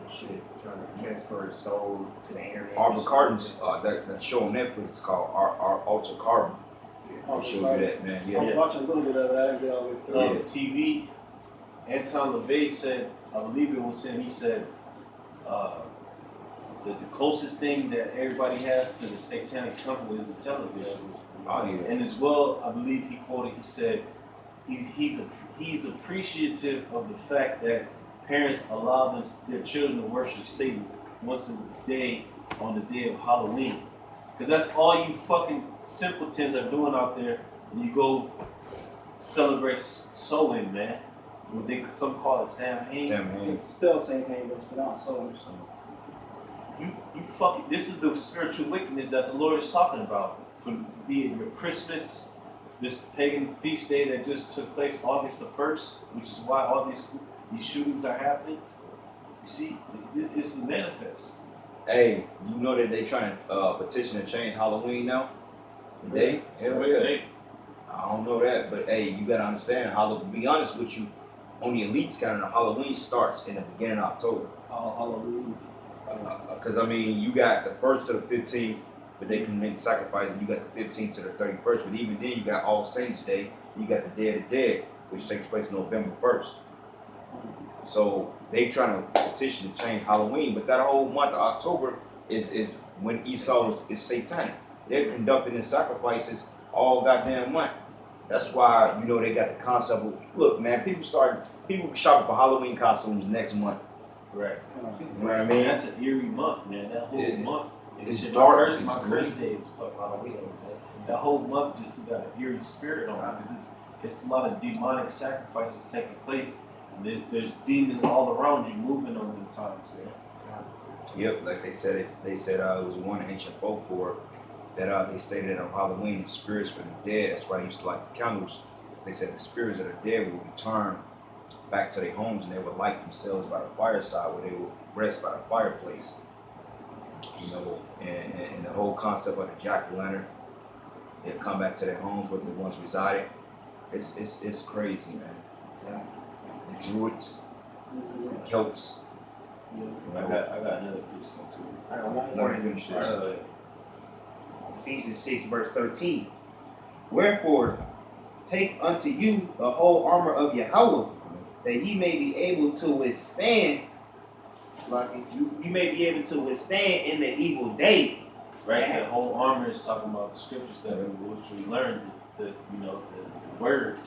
Shit, trying to transfer his soul to the internet. Arbor Cardin's that show on Netflix called our Alter Carbon. I'll show you that, man. I was Yeah. watching a little bit of it. I didn't get all the way through. Yeah. TV, Anton LaVey said, I believe it was him, he said that the closest thing that everybody has to the satanic temple is a television. Oh, yeah. And as well, I believe he quoted, he said, he's appreciative of the fact that parents allow their children to worship Satan once a day on the day of Halloween. Because that's all you fucking simpletons are doing out there when you go celebrate Samhain, man. What some call it Samhain. Sam Hain. It's spelled same thing, but it's pronounced so. You fucking, this is the spiritual wickedness that the Lord is talking about. For be it your Christmas, this pagan feast day that just took place August the 1st, which is why all these shootings are happening. You see, it's manifest. Hey, you know that they trying to petition to change Halloween now? Today? Hell yeah. They- I don't know that, but hey, you gotta understand, to be honest with you, on the elite calendar, Halloween starts in the beginning of October. Hallelujah. Because I mean, you got the 1st to the 15th, but they can make sacrifices. You got the 15th to the 31st, but even then, you got All Saints Day. You got the Day of the Dead, which takes place November 1st. So they trying to petition to change Halloween, but that whole month of October is when Esau is satanic. They're conducting the sacrifices all goddamn month. That's why you know they got the concept of, look, man, people shopping for Halloween costumes next month. Right. You know what I mean? That's an eerie month, man. That whole Yeah. month. It's shit, dark. My curse day is fucking Halloween, man. That whole month just got an eerie spirit on it because it's a lot of demonic sacrifices taking place. And there's demons all around you moving on them times, man. Yep, like they said, it was one ancient folklore that they stated on Halloween, the spirits for the dead. That's why I used to light the candles. They said the spirits of the dead would return back to their homes and they would light themselves by the fireside where they would rest by the fireplace. You know, and the whole concept of the jack-o'-lantern, they'll come back to their homes where they once resided. It's crazy, man. Yeah. The Druids, the Celts. I got another piece too. I got one Let more. me finish this. Ephesians 6 verse 13. "Wherefore, take unto you the whole armor of Yahweh, that ye may be able to withstand, like you may be able to withstand in the evil day." Right, the whole armor is talking about the scriptures that we learned, the word,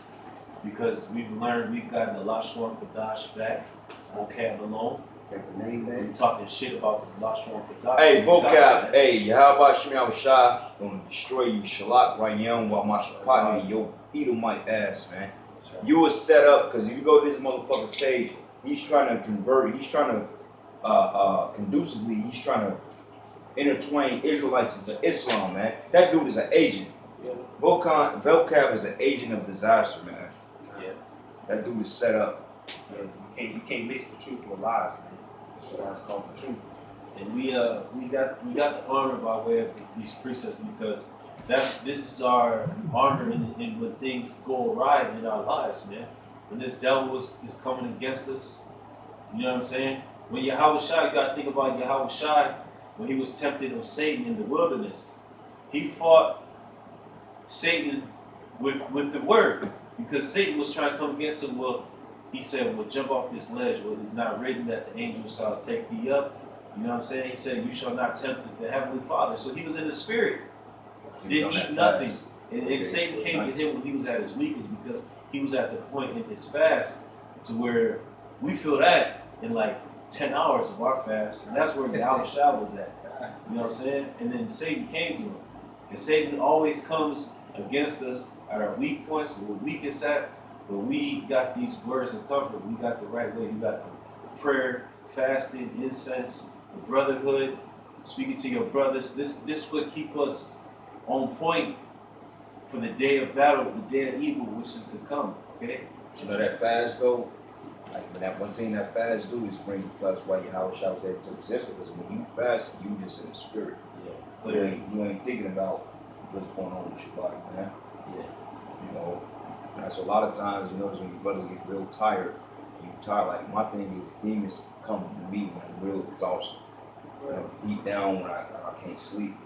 because we've gotten the Lashon Kodash back, vocab alone. Got the name We're back. talking shit about the Lashon Kodash. Hey, We got vocab. that. Hey, how about Shemi Awashai gonna destroy you, Shalak Rayam, while my partner, your Edomite ass, man. That's right. You was set up because if you go to this motherfucker's page, he's trying to convert. He's trying to conducively. He's trying to intertwine Israelites into Islam, man. That dude is an agent. Yeah. Vocab is an agent of disaster, man. Yeah. That dude is set up. You can't mix the truth with lies, man. That's what I call the truth. And we got the armor by way of these precepts because this is our armor in when things go awry in our lives, man. When this devil is coming against us, you know what I'm saying? When Yahweh Shai, you gotta think about Yahweh Shai. when he was tempted of Satan in the wilderness. He fought Satan with the word, because Satan was trying to come against him. Well, he said, well, jump off this ledge. Well, it's not written that the angels shall take thee up. You know what I'm saying? He said, you shall not tempt the heavenly Father. So he was in the spirit. Didn't eat nothing. And Satan came to him when he was at his weakest, because he was at the point in his fast to where we feel that in like 10 hours of our fast. And that's where Yahushua was at. You know what I'm saying? And then Satan came to him. And Satan always comes against us at our weak points, where we're weakest at. But we got these words of comfort. We got the right way. We got the prayer, fasting, incense, the brotherhood, speaking to your brothers. This is what keep us on point for the day of battle, the day of evil, which is to come. Okay? You know that fast though, like that one thing that fast do is bring plus why Yahweh was able to exist, because when you fast, you just in the spirit. Yeah. You ain't thinking about what's going on with your body, man. Yeah. You know, that's a lot of times, you notice when your brothers get real tired, like my thing is demons come to me when I'm real exhausted. When I'm beat down, when I can't sleep.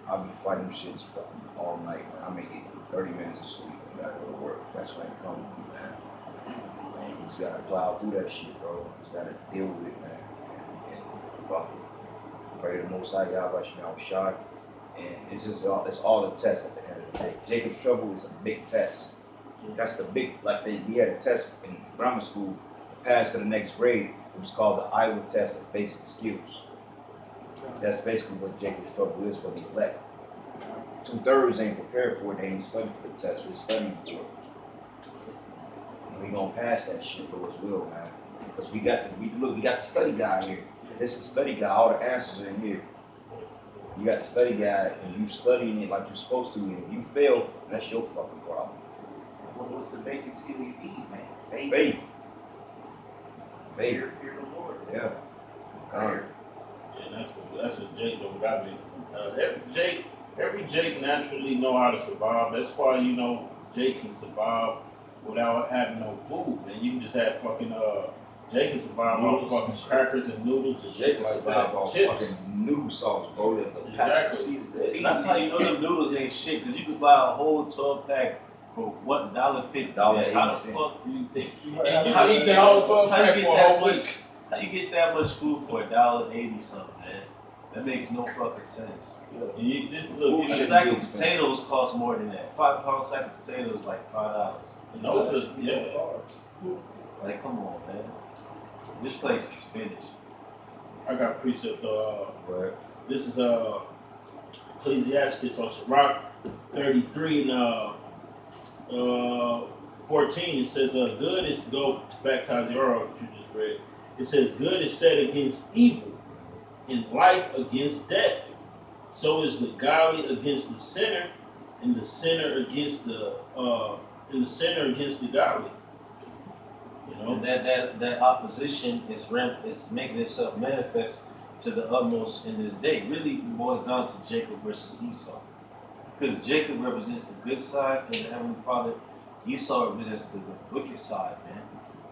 I'll be fighting shits fucking all night, man. I may get 30 minutes of sleep and gotta go to work. That's when it comes to me, man. You just gotta plow through that shit, bro. You just gotta deal with it, man. And fuck it. Pray to the Most High Yahweh Shai. And it's all a test at the end of the day. Jacob's Trouble is a big test. That's the big, we had a test in grammar school to pass to the next grade. It was called the Iowa Test of Basic Skills. That's basically what Jacob's Trouble is for the elect. 2/3 ain't prepared for it, they ain't studying for the test, we're studying for it. And we gonna pass that shit, Lord's will, man. Because we got the study guide here. This is the study guide, all the answers are in here. You got the study guide, and you studying it like you're supposed to, and if you fail, that's your fucking problem. What's the basic skill you need, man? Faith. Fear the Lord. Yeah. Fear. And that's what Jake don't got me. Every Jake naturally know how to survive. That's why Jake can survive without having no food. And you can just have fucking Jake can survive off fucking crackers and noodles and Jake shit like survive that. off Chips. fucking noodle sauce, bro. Exactly. That's how you know them noodles ain't shit, because you could buy a whole 12 pack for what, $1.50? $1.80. How the fuck you? And you can eat the whole 12 How you pack get for a that whole week. much? How you get that much food for $1.80 something, man? That makes no fucking sense. And you A sack of potatoes costs more than that. 5-pound sack of potatoes like $5. No, yeah. Like, come on, man. This place is finished. I got precept. Right. This is Ecclesiastes or Sirach 33 and 14. It says good is to go back to Isaiah, what you just read. It says good is set against evil, and life against death. So is the godly against the sinner, and the sinner against the godly. You know? And that opposition is making itself manifest to the utmost in this day. Really boils down to Jacob versus Esau. Because Jacob represents the good side and the Heavenly Father. Esau represents the wicked side, man.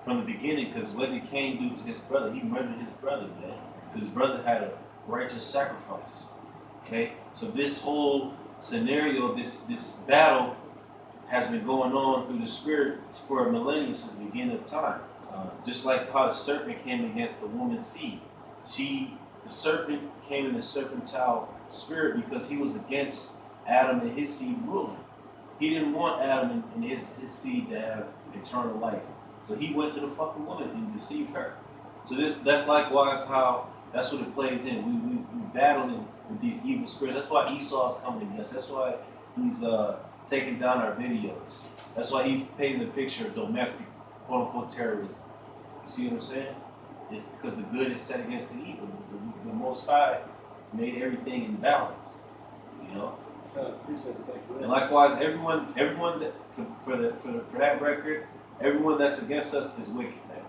From the beginning, because what did Cain do to his brother? He murdered his brother, man. His brother had a righteous sacrifice. Okay? So this whole scenario, this battle has been going on through the spirit for a millennium since the beginning of time. Just like how the serpent came against the woman's seed. The serpent came in the serpentine spirit because he was against Adam and his seed ruling. He didn't want Adam and his seed to have eternal life. So he went to the fucking woman and deceived her. So that's likewise how, that's what it plays in. We battling with these evil spirits. That's why Esau's coming against. That's why he's taking down our videos. That's why he's painting a picture of domestic, quote unquote, terrorism. You see what I'm saying? It's because the good is set against the evil. The Most High made everything in balance. You know? And likewise, everyone that for that record, everyone that's against us is wicked, man.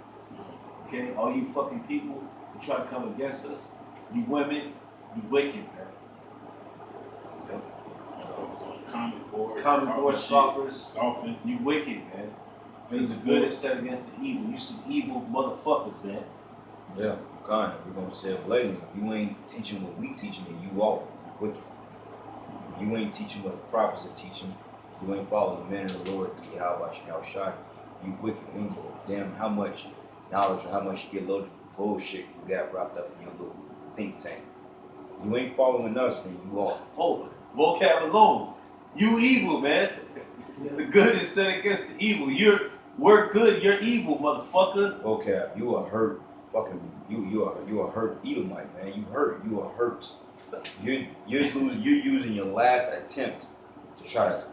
Okay, all you fucking people who try to come against us, you women, you wicked, man. Comic board scoffers, you wicked, man. Because the good is set against the evil. You some evil motherfuckers, man. Yeah. God, we're gonna say it blatantly. If you ain't teaching what we teaching, then you off. You wicked. If you ain't teaching what the prophets are teaching, you ain't following the man of the Lord, Yahweh Shai, you wicked. We ain't go damn how much knowledge or how much theological bullshit you got wrapped up in your little think tank. You ain't following us, then you off. Oh, vocab alone. You evil, man. The good is set against the evil. We're good, you're evil, motherfucker. Vocab, you are hurt. Fucking you are hurt Edomite, man. You are hurt. You're using your last attempt to try to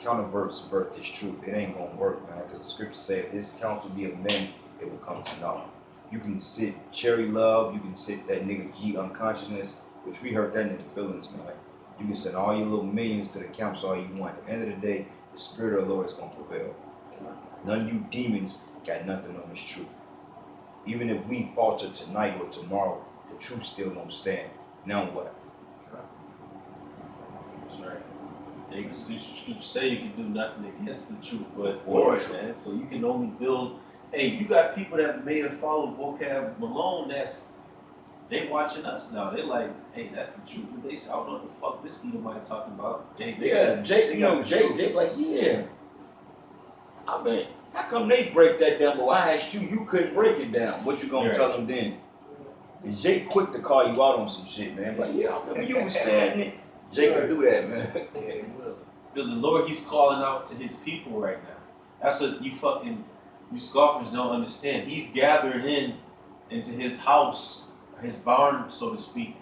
subvert this truth. It ain't gonna work, man, because the scripture says if this counsel be of men, it will come to naught. You can sit cherry love, you can sit that nigga G unconsciousness, which we heard that in the feelings, man. You can send all your little millions to the camps all you want. At the end of the day, the spirit of the Lord is gonna prevail. None of you demons got nothing on this truth. Even if we falter tonight or tomorrow, the truth still don't stand. Now what? That's right. You can say you can do nothing against the truth, but for it, man. So you can only build. Hey, you got people that may have followed vocab Malone. They watching us now. They like, hey, that's the truth. But they say, I don't know what the fuck this Edomite talking about. Jake, like, yeah. I mean, how come they break that down? But I asked you, you couldn't break it down. What you gonna tell them then? Is Jake quick to call you out on some shit, man? Like, yeah, I remember you was saying it. Jake can do that, man. Yeah, he will. Because the Lord, he's calling out to his people right now. That's what you scoffers don't understand. He's gathering into his house, his barn, so to speak.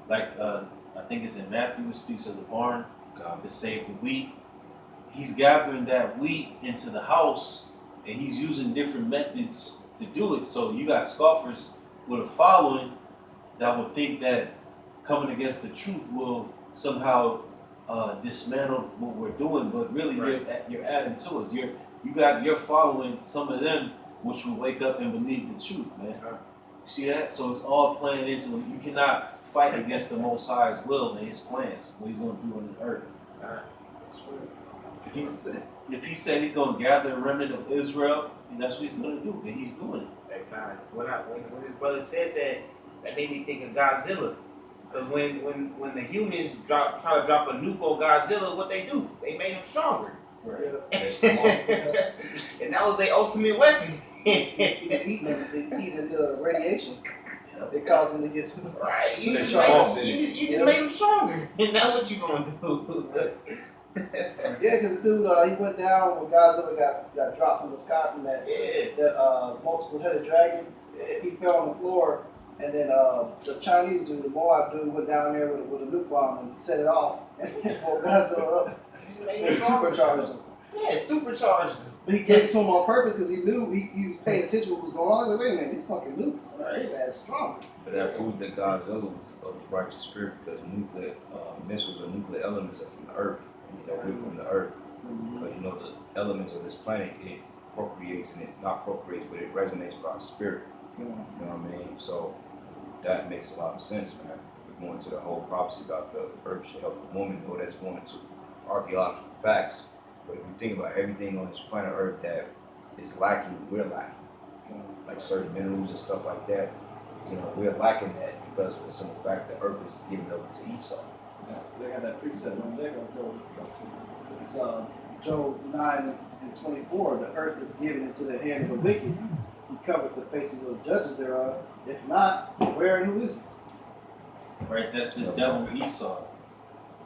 Like, I think it's in Matthew, it speaks of the barn to save the wheat. He's gathering that wheat into the house, and he's using different methods to do it. So you got scoffers with a following that would think that coming against the truth will somehow dismantle what we're doing, but really you're adding to us. You're following some of them, which will wake up and believe the truth, man. You see that? So it's all playing into it. You cannot fight against the Most High's will and His plans, what He's going to do on the earth. If He said He's going to gather a remnant of Israel, that's what He's going to do, and He's doing it. When his brother said that made me think of Godzilla. Because when the humans try to drop a nuke on Godzilla, what they do? They made him stronger. Right. And that was their ultimate weapon. He's eating the radiation. They cause him to get some. Right. You just made him stronger. And now what you gonna do? Yeah, because the dude, he went down when Godzilla got dropped from the sky from that multiple-headed dragon. He fell on the floor, and then the Chinese dude, the Moab dude, went down there with a nuke bomb and set it off and woke Godzilla up and supercharged him. Yeah, supercharged him. But he gave it to him on purpose because he knew he was paying attention to what was going on. I was like, wait a minute, these fucking nukes, his ass strong. But that proves that Godzilla was of the righteous spirit because nuclear missiles or nuclear elements are from the earth. We're from the earth. But the elements of this planet, it procreates and it not procreates, but it resonates with our spirit. You know what I mean? So that makes a lot of sense, man. We're going to the whole prophecy about the earth should help the woman, though that's going into archaeological facts. But if you think about everything on this planet Earth that is lacking, we're lacking. Like certain minerals and stuff like that, we're lacking that because of the simple fact that Earth is given over to Esau. They got that precept on there. So it's Job 9:24. The earth is given into the hand of the wicked. He covered the faces of the judges thereof. If not, where and who is he? Right, that's this devil Esau.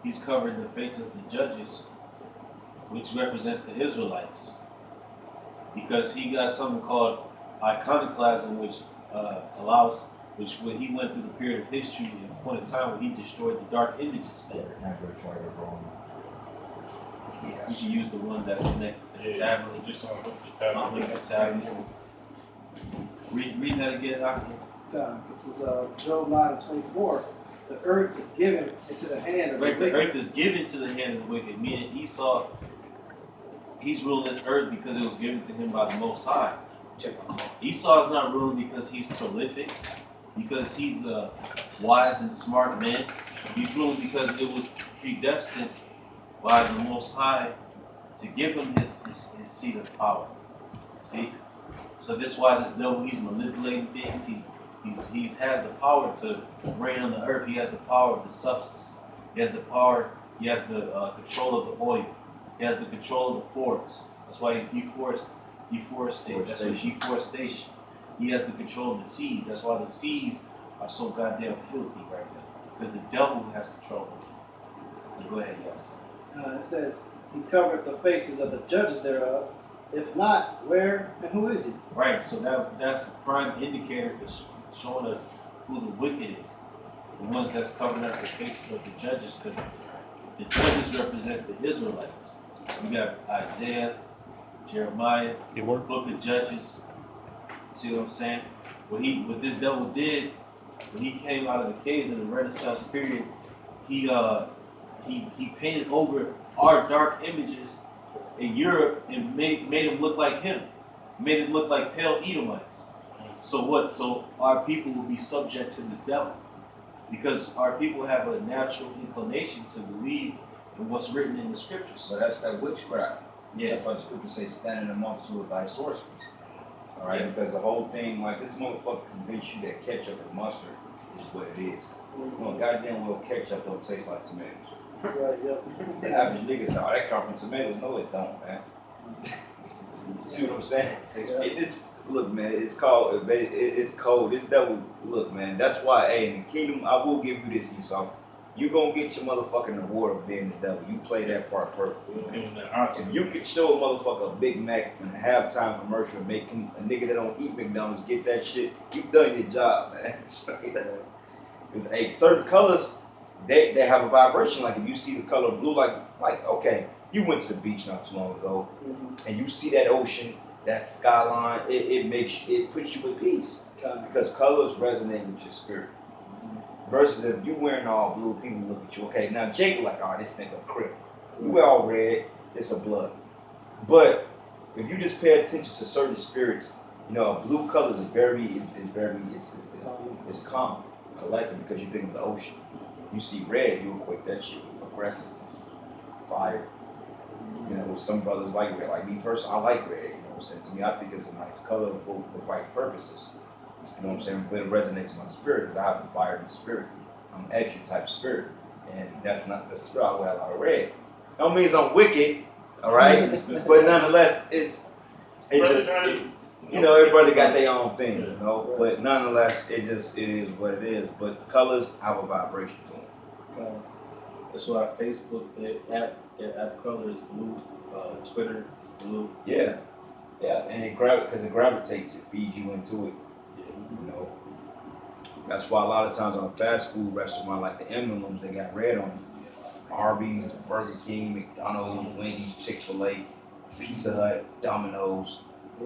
He's covered the faces of the judges, which represents the Israelites. Because he got something called iconoclasm, which when he went through the period of history at a point in time when he destroyed the dark images. You should use the one that's connected to the tablet. Just on the tablet. Read that again, Doctor. This is Job 9:24. The earth is given into the hand of the wicked. The earth is given to the hand of the wicked, meaning Esau, he's ruling this earth because it was given to him by the Most High. Esau is not ruling because he's prolific, because he's a wise and smart man. He's ruling because it was predestined by the Most High to give him his seat of power. See? So this is why this devil, he's manipulating things, he's He has the power to reign on the earth. He has the power of the substance. He has the power. He has the control of the oil. He has the control of the forests. That's why he's deforestation. That's why deforestation. He has the control of the seas. That's why the seas are so goddamn filthy right now. Because the devil has control of them. Go ahead, yes. It says, he covered the faces of the judges thereof. If not, where and who is he? Right, so that's a prime indicator that's showing us who the wicked is. The ones that's covering up the faces of the judges, because the judges represent the Israelites. We got Isaiah, Jeremiah, Book of Judges. See what I'm saying? What this devil did when he came out of the caves in the Renaissance period, he painted over our dark images in Europe and made them look like him, made them look like pale Edomites. So what? So our people will be subject to this devil because our people have a natural inclination to believe in what's written in the scriptures. So that's that witchcraft. Yeah. That's why the scripture says, stand in the multitude of thy sorceries. All right, Yeah. because the whole thing, like this motherfucker convinced you that ketchup and mustard is what it is. No, goddamn well ketchup don't taste like tomatoes. Right, yep. The average nigga saw that come from tomatoes. No, it don't, man. See what I'm saying? Look, man, it's called. It's cold. This devil. Look, man. That's why, hey, in the kingdom, I will give you this, Esau. You gonna get your motherfucking reward of being the devil. You play that part perfectly. Man. If you could show a motherfucker a Big Mac in a halftime commercial, making a nigga that don't eat McDonald's get that shit, you've done your job, man. Because hey, certain colors. They have a vibration. Like if you see the color blue, like okay, you went to the beach not too long ago, and you see that ocean, that skyline, it puts you at peace because colors resonate with your spirit. Versus if you wearing all blue, people look at you. Okay, now Jake like, oh, this nigga a crip. You wear all red, it's a blood. But if you just pay attention to certain spirits, you know, a blue color is it's calm, collective because you think of the ocean. You see red, you equate that shit with aggressive, fire. You know, some brothers like red. Like me personally, I like red. You know what I'm saying? To me, I think it's a nice color for the right purposes. You know what I'm saying? But it resonates with my spirit because I have a fire in the spirit. I'm an extra type spirit. And that's not the spirit. I wear a lot of red. That means I'm wicked, all right? But nonetheless, you know, everybody got their own thing, you know? But nonetheless, it is what it is. But colors have a vibration to them. That's why Facebook app color is blue, Twitter blue. Yeah, and it gravitates, it feeds you into it. You know, that's why a lot of times on a fast food restaurant like the emblems, they got red on them. Arby's, Burger King, McDonald's, Wendy's, Chick-fil-A, Pizza Hut, Domino's.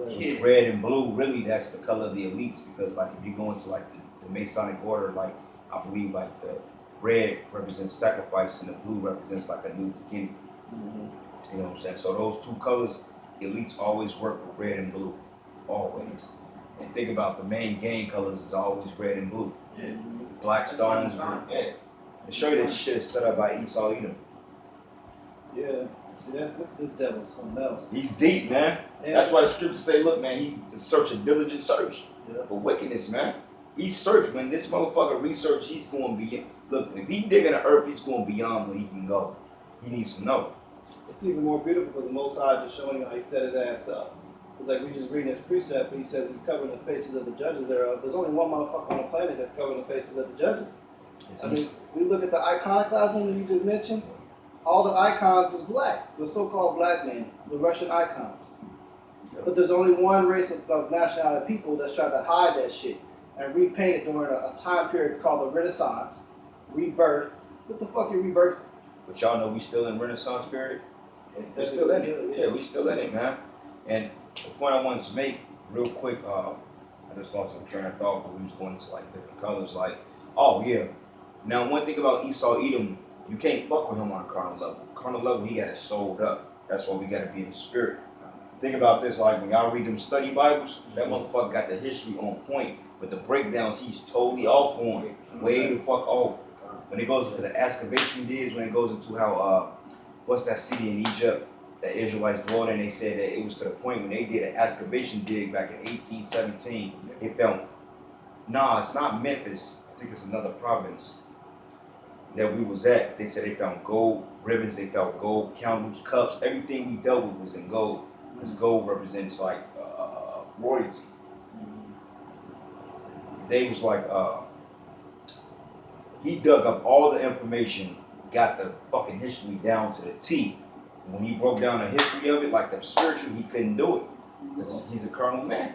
It's red and blue. Really, that's the color of the elites because, like, if you go into like the Masonic order, like I believe like the red represents sacrifice and the blue represents like a new beginning. You know what I'm saying? So those two colors, elites always work with red and blue, always. And think about the main gang colors is always red and blue. Yeah. Black stones. Yeah. And show you that shit is set up by Esau Edom. Yeah. See, this devil's something else. He's deep, man. Yeah. That's why the scriptures say, look, man, he search a diligent search for wickedness, man. He searched. When this motherfucker research, he's going to be, look, if he digging the earth, he's going beyond where he can go. He needs to know. It's even more beautiful because the Most High just showing you how he set his ass up. It's like we just reading his precept, but he says he's covering the faces of the judges thereof. There's only one motherfucker on the planet that's covering the faces of the judges. I mean, we look at the iconoclasm that you just mentioned. All the icons was black, the so-called black men, the Russian icons. But there's only one race of nationality of people that's trying to hide that shit and repaint it during a time period called the Renaissance, rebirth. What the fuck you rebirth? But y'all know we still in Renaissance period. We're still in it. Yeah, we still in it, man. And the point I wanted to make real quick, I just lost my train of thought, but we was going into like different colors. Like, oh yeah. Now one thing about Esau Edom, you can't fuck with him on a carnal level. Carnal level, he got it sold up. That's why we got to be in the spirit. Think about this, like when y'all read them study Bibles, that motherfucker got the history on point, but the breakdowns he's totally off on, way the fuck off. When it goes into the excavation digs, when it goes into how, what's that city in Egypt that Israelites dwelled in, they said that it was to the point when they did an excavation dig back in 1817, they found Nah, it's not Memphis. I think it's another province that we was at. They said they found gold ribbons, they found gold candles, cups. Everything we dealt with was in gold. Because gold represents like royalty. They was like, he dug up all the information, got the fucking history down to the T. When he broke down the history of it, like the spiritual, he couldn't do it. Because he's a carnal man.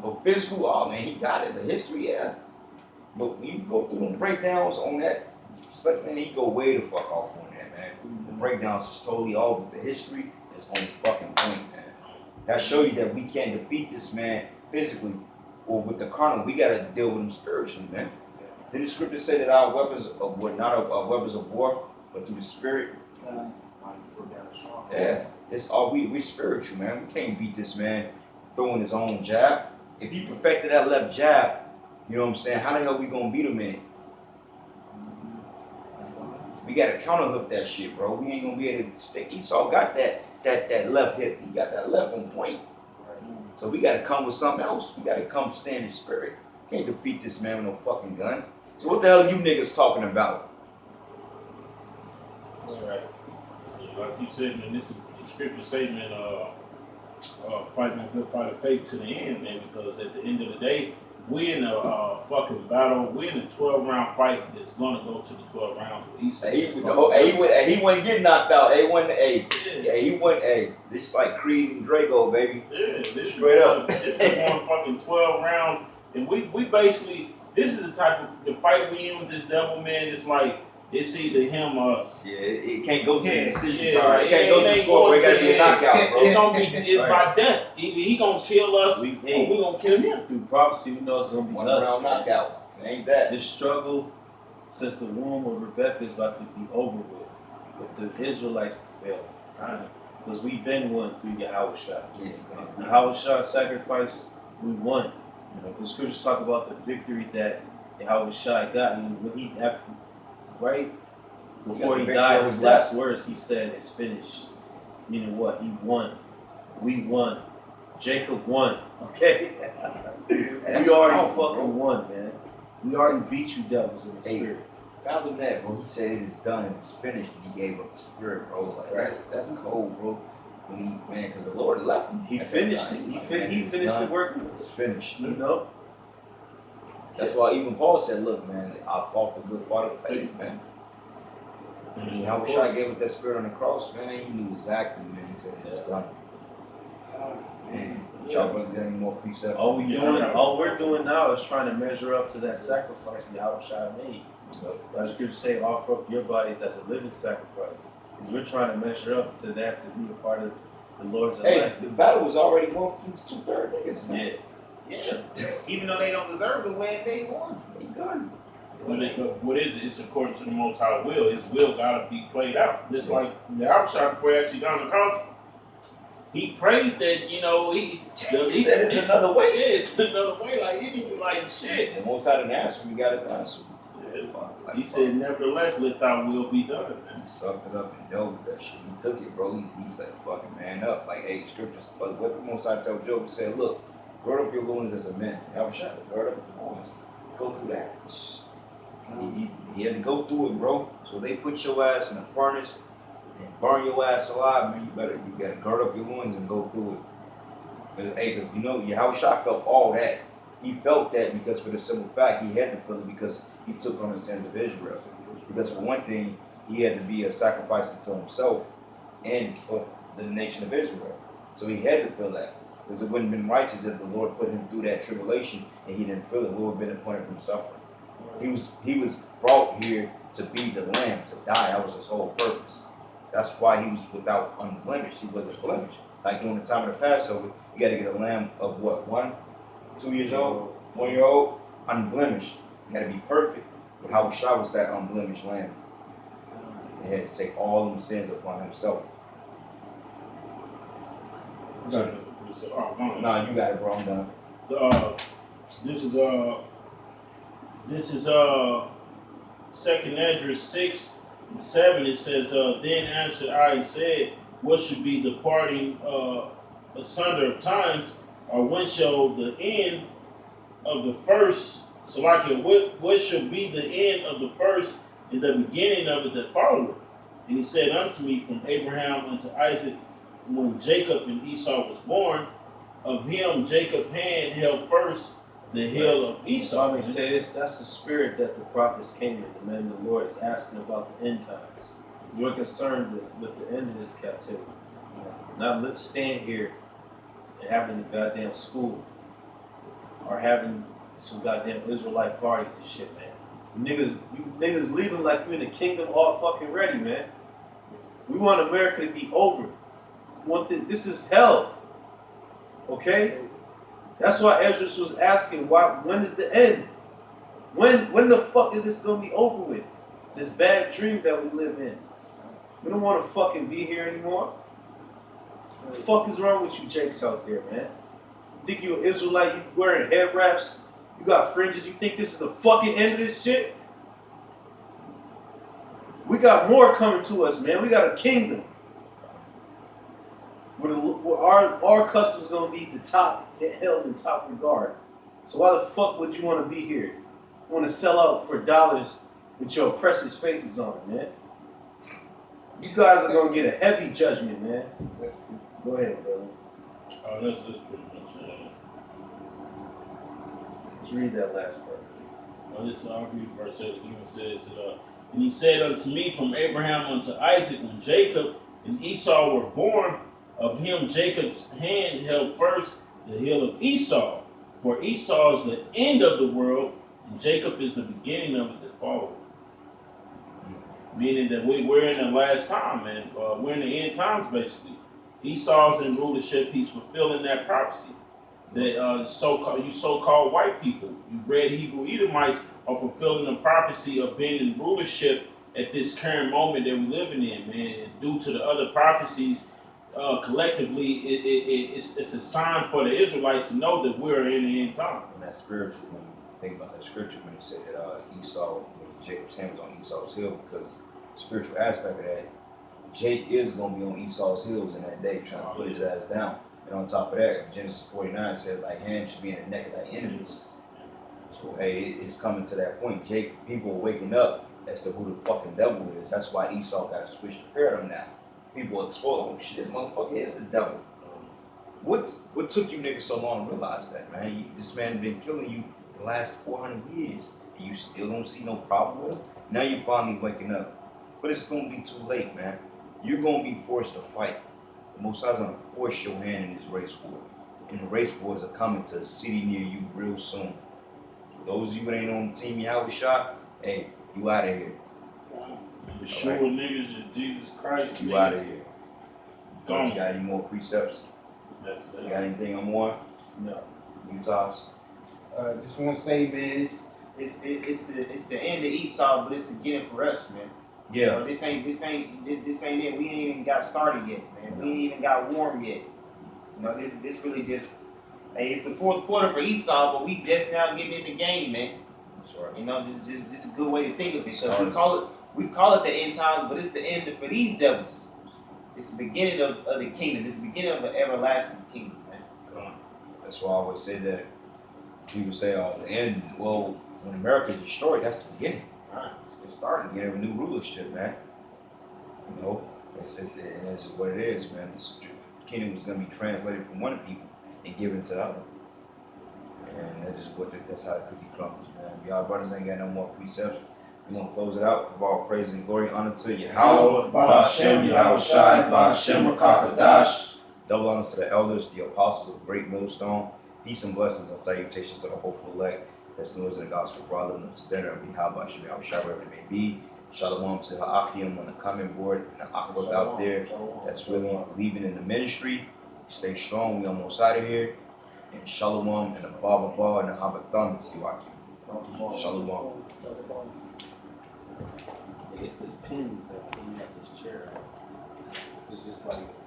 But physical, oh man, he got it. The history, yeah. But when you go through them breakdowns on that stuff, man, he go way the fuck off on that, man. The breakdowns is totally all, but the history is on fucking point, man. That show you that we can't defeat this man physically or with the carnal. We gotta deal with him spiritually, man. Did the scripture say that our weapons were not our weapons of war, but through the spirit? Yeah, it's all we spiritual, man. We can't beat this man throwing his own jab. If he perfected that left jab, you know what I'm saying? How the hell we gonna beat him in it? We gotta counterhook that shit, bro. We ain't gonna be able to stick. Esau got that left hip. He got that left on point. So we gotta come with something else. We gotta come stand in spirit. Can't defeat this man with no fucking guns. So what the hell are you niggas talking about? That's right. Like you said, man, this is the scripture statement, fighting a good fight of faith to the end, man, because at the end of the day, we in a fucking battle. We in a 12-round fight that's gonna go to the 12 rounds with Esau. He wouldn't get knocked out. He wouldn't. This like Creed and Drago, baby. Yeah, this Straight up. This is going fucking 12 rounds, and we basically, this is the type of the fight we in with this devil, man. It's like it's either him or us. Yeah, it can't go to the decision Yeah, card. It can't go to the score. It gotta be a knockout, bro. It's gonna be by death. Either he gonna kill us, or we gonna kill him. Through prophecy, we know it's gonna be One us. round knockout. It ain't that. This struggle since the womb of Rebecca is about to be over with. But the Israelites failed. Because we've been won through Yahushua. Yeah. Yahushua sacrifice, we won. You know, the scriptures talk about the victory that Yahushua got. And when he, after, right before he died, his last words, he said, "It's finished." Meaning what? He won. We won. Jacob won. Okay? We already fucking won, man. We already beat you devils in the spirit. Fathom that, bro. He said it is done, it's finished, and he gave up the spirit, bro. Like that's cold, bro. When he, man, because the Lord left him. He finished it. He finished the work. It's finished. You know? That's why even Paul said, "Look, man, I fought the good fight of faith, man." And how I gave up that spirit on the cross, man. He knew exactly, man. He said it's done. Man, y'all wasn't getting any more precepts. All we're doing now is trying to measure up to that sacrifice that Yahushua made. Like the scriptures say, offer up your bodies as a living sacrifice. Because we're trying to measure up to that to be a part of the Lord's elect. The battle was already won for these 2/3 niggas, man. Yeah. Even though they don't deserve to win, they won. They done. What is it? It's according to the Most High will. His will gotta be played out. Just like the Yahushua before he actually got on the cross, he prayed that, you know, he said it's another way. Yeah, it's another way. Like he didn't be like shit. And once I didn't answer, we got his answer. Yeah. He said, "Nevertheless, let thy will be done." Man. He sucked it up and dealt with that shit. He took it, bro. He's like, fucking man up. Like, hey, scriptures. But what the Most High tell Job, he said, look, gird up your loins as a man. Have a shot. Gird up your loins. Go through that. He had to go through it, bro. So they put your ass in a furnace and burn your ass alive, man. You gotta gird up your loins and go through it. Hey, because you know, Yahushua felt all that. He felt that because for the simple fact he had to feel it because he took on the sins of Israel. Because for one thing, he had to be a sacrifice to himself and for the nation of Israel. So he had to feel that. Because it wouldn't have been righteous if the Lord put him through that tribulation and he didn't feel it. It would have been appointed from suffering. He was brought here to be the lamb, to die. That was his whole purpose. That's why he was without unblemished. He wasn't blemished. Like during the time of the Passover, you got to get a lamb of what, 1, 2 years old, 1 year old, unblemished. You got to be perfect. But Yahushua was that unblemished lamb. He had to take all them sins upon himself. Nah, you got it, bro. I'm done. This is 2nd Esdras 6:7. It says, "Then answered I and said, what should be the parting asunder of times, or when shall the end of the first So like what should be the end of the first and the beginning of it that followeth? And he said unto me, from Abraham unto Isaac, when Jacob and Esau was born, of him Jacob hand held first the hill of Esau. Let me say this, that's the spirit that the prophets came in. The man of the Lord is asking about the end times. We're concerned with the end of this captivity. Not stand here and having a goddamn school or having some goddamn Israelite parties and shit, man. You niggas leaving like you in the kingdom all fucking ready, man. We want America to be over. We want this is hell. Okay? That's why Esdras was asking, when is the end? When the fuck is this gonna be over with? This bad dream that we live in. We don't want to fucking be here anymore. What the fuck is wrong with you Jakes out there, man? You think you're an Israelite, you wearing head wraps, you got fringes, you think this is the fucking end of this shit? We got more coming to us, man. We got a kingdom. Where our customs gonna be held in top regard. So why the fuck would you want to be here? You want to sell out for dollars with your oppressors' faces on, man? You guys are gonna get a heavy judgment, man. Go ahead, brother. Oh, that's pretty much it. Let's read that last part. I'll read verse 8. It even says, and he said unto me, from Abraham unto Isaac, when Jacob and Esau were born, of him Jacob's hand held first the hill of Esau. For Esau is the end of the world, and Jacob is the beginning of it that followed. Meaning that we're in the last time, man. We're in the end times, basically. Esau's in rulership. He's fulfilling that prophecy. That so-called white people, you red Hebrew Edomites, are fulfilling the prophecy of being in rulership at this current moment that we're living in, man. And due to the other prophecies, collectively, it's a sign for the Israelites to know that we're in the end time. And that's spiritual when you think about that scripture when it said that Esau, when Jacob's hand was on Esau's hill, because the spiritual aspect of that, Jake is going to be on Esau's heels in that day trying to put his ass down. And on top of that, Genesis 49 says, like, hand should be in the neck of thy enemies. So, hey, it's coming to that point. People are waking up as to who the fucking devil is. That's why Esau got to switch the paradigm now. People are exposed, oh shit, this motherfucker is the devil. What took you niggas so long to realize that, man? This man been killing you the last 400 years, and you still don't see no problem with him? Now you're finally waking up. But it's going to be too late, man. You're going to be forced to fight. The Most High's going to force your hand in this race war. And the race wars are coming to a city near you real soon. So those of you that ain't on Team Yahweh shot, hey, you out of here. Yeshua niggas is Jesus Christ. You out of here. Gone. You got any more precepts? That's it. You got anything on more? No. Utah's? Just want to say, man, it's the end of Esau, but it's again for us, man. Yeah. You know, this ain't it. We ain't even got started yet, man. We ain't even got warm yet. You know, this really just, hey, it's the fourth quarter for Esau, but we just now getting in the game, man. That's right. You know, just a good way to think of it. So we call it the end times, but it's the end for these devils. It's the beginning of the kingdom. It's the beginning of an everlasting kingdom, man. That's why I always say that people say, oh, the end, well, when America is destroyed, that's the beginning. Right. It's starting. You get a new rulership, man. You know, it's what it is, man. This kingdom is going to be translated from one people and given to the other. And that's how the cookie crumbles, man. Y'all brothers ain't got no more precepts. We're going to close it out with all praise and glory, honor to Yahweh, Ba'ashem Yahushai, Ba'ashem Rakakadash. double honor to the elders, the apostles of the great millstone. Peace and blessings and salutations to the hopeful elect that's new as in the gospel brother and the standard of Yahweh, wherever it may be. Shalom to the Achium on the comment board and the Aquas out there that's really believing in the ministry. Stay strong, we almost out of here. And Shalom and the Baba and the Habatham to you, Shalom. It's this pin that you have this chair. It's just like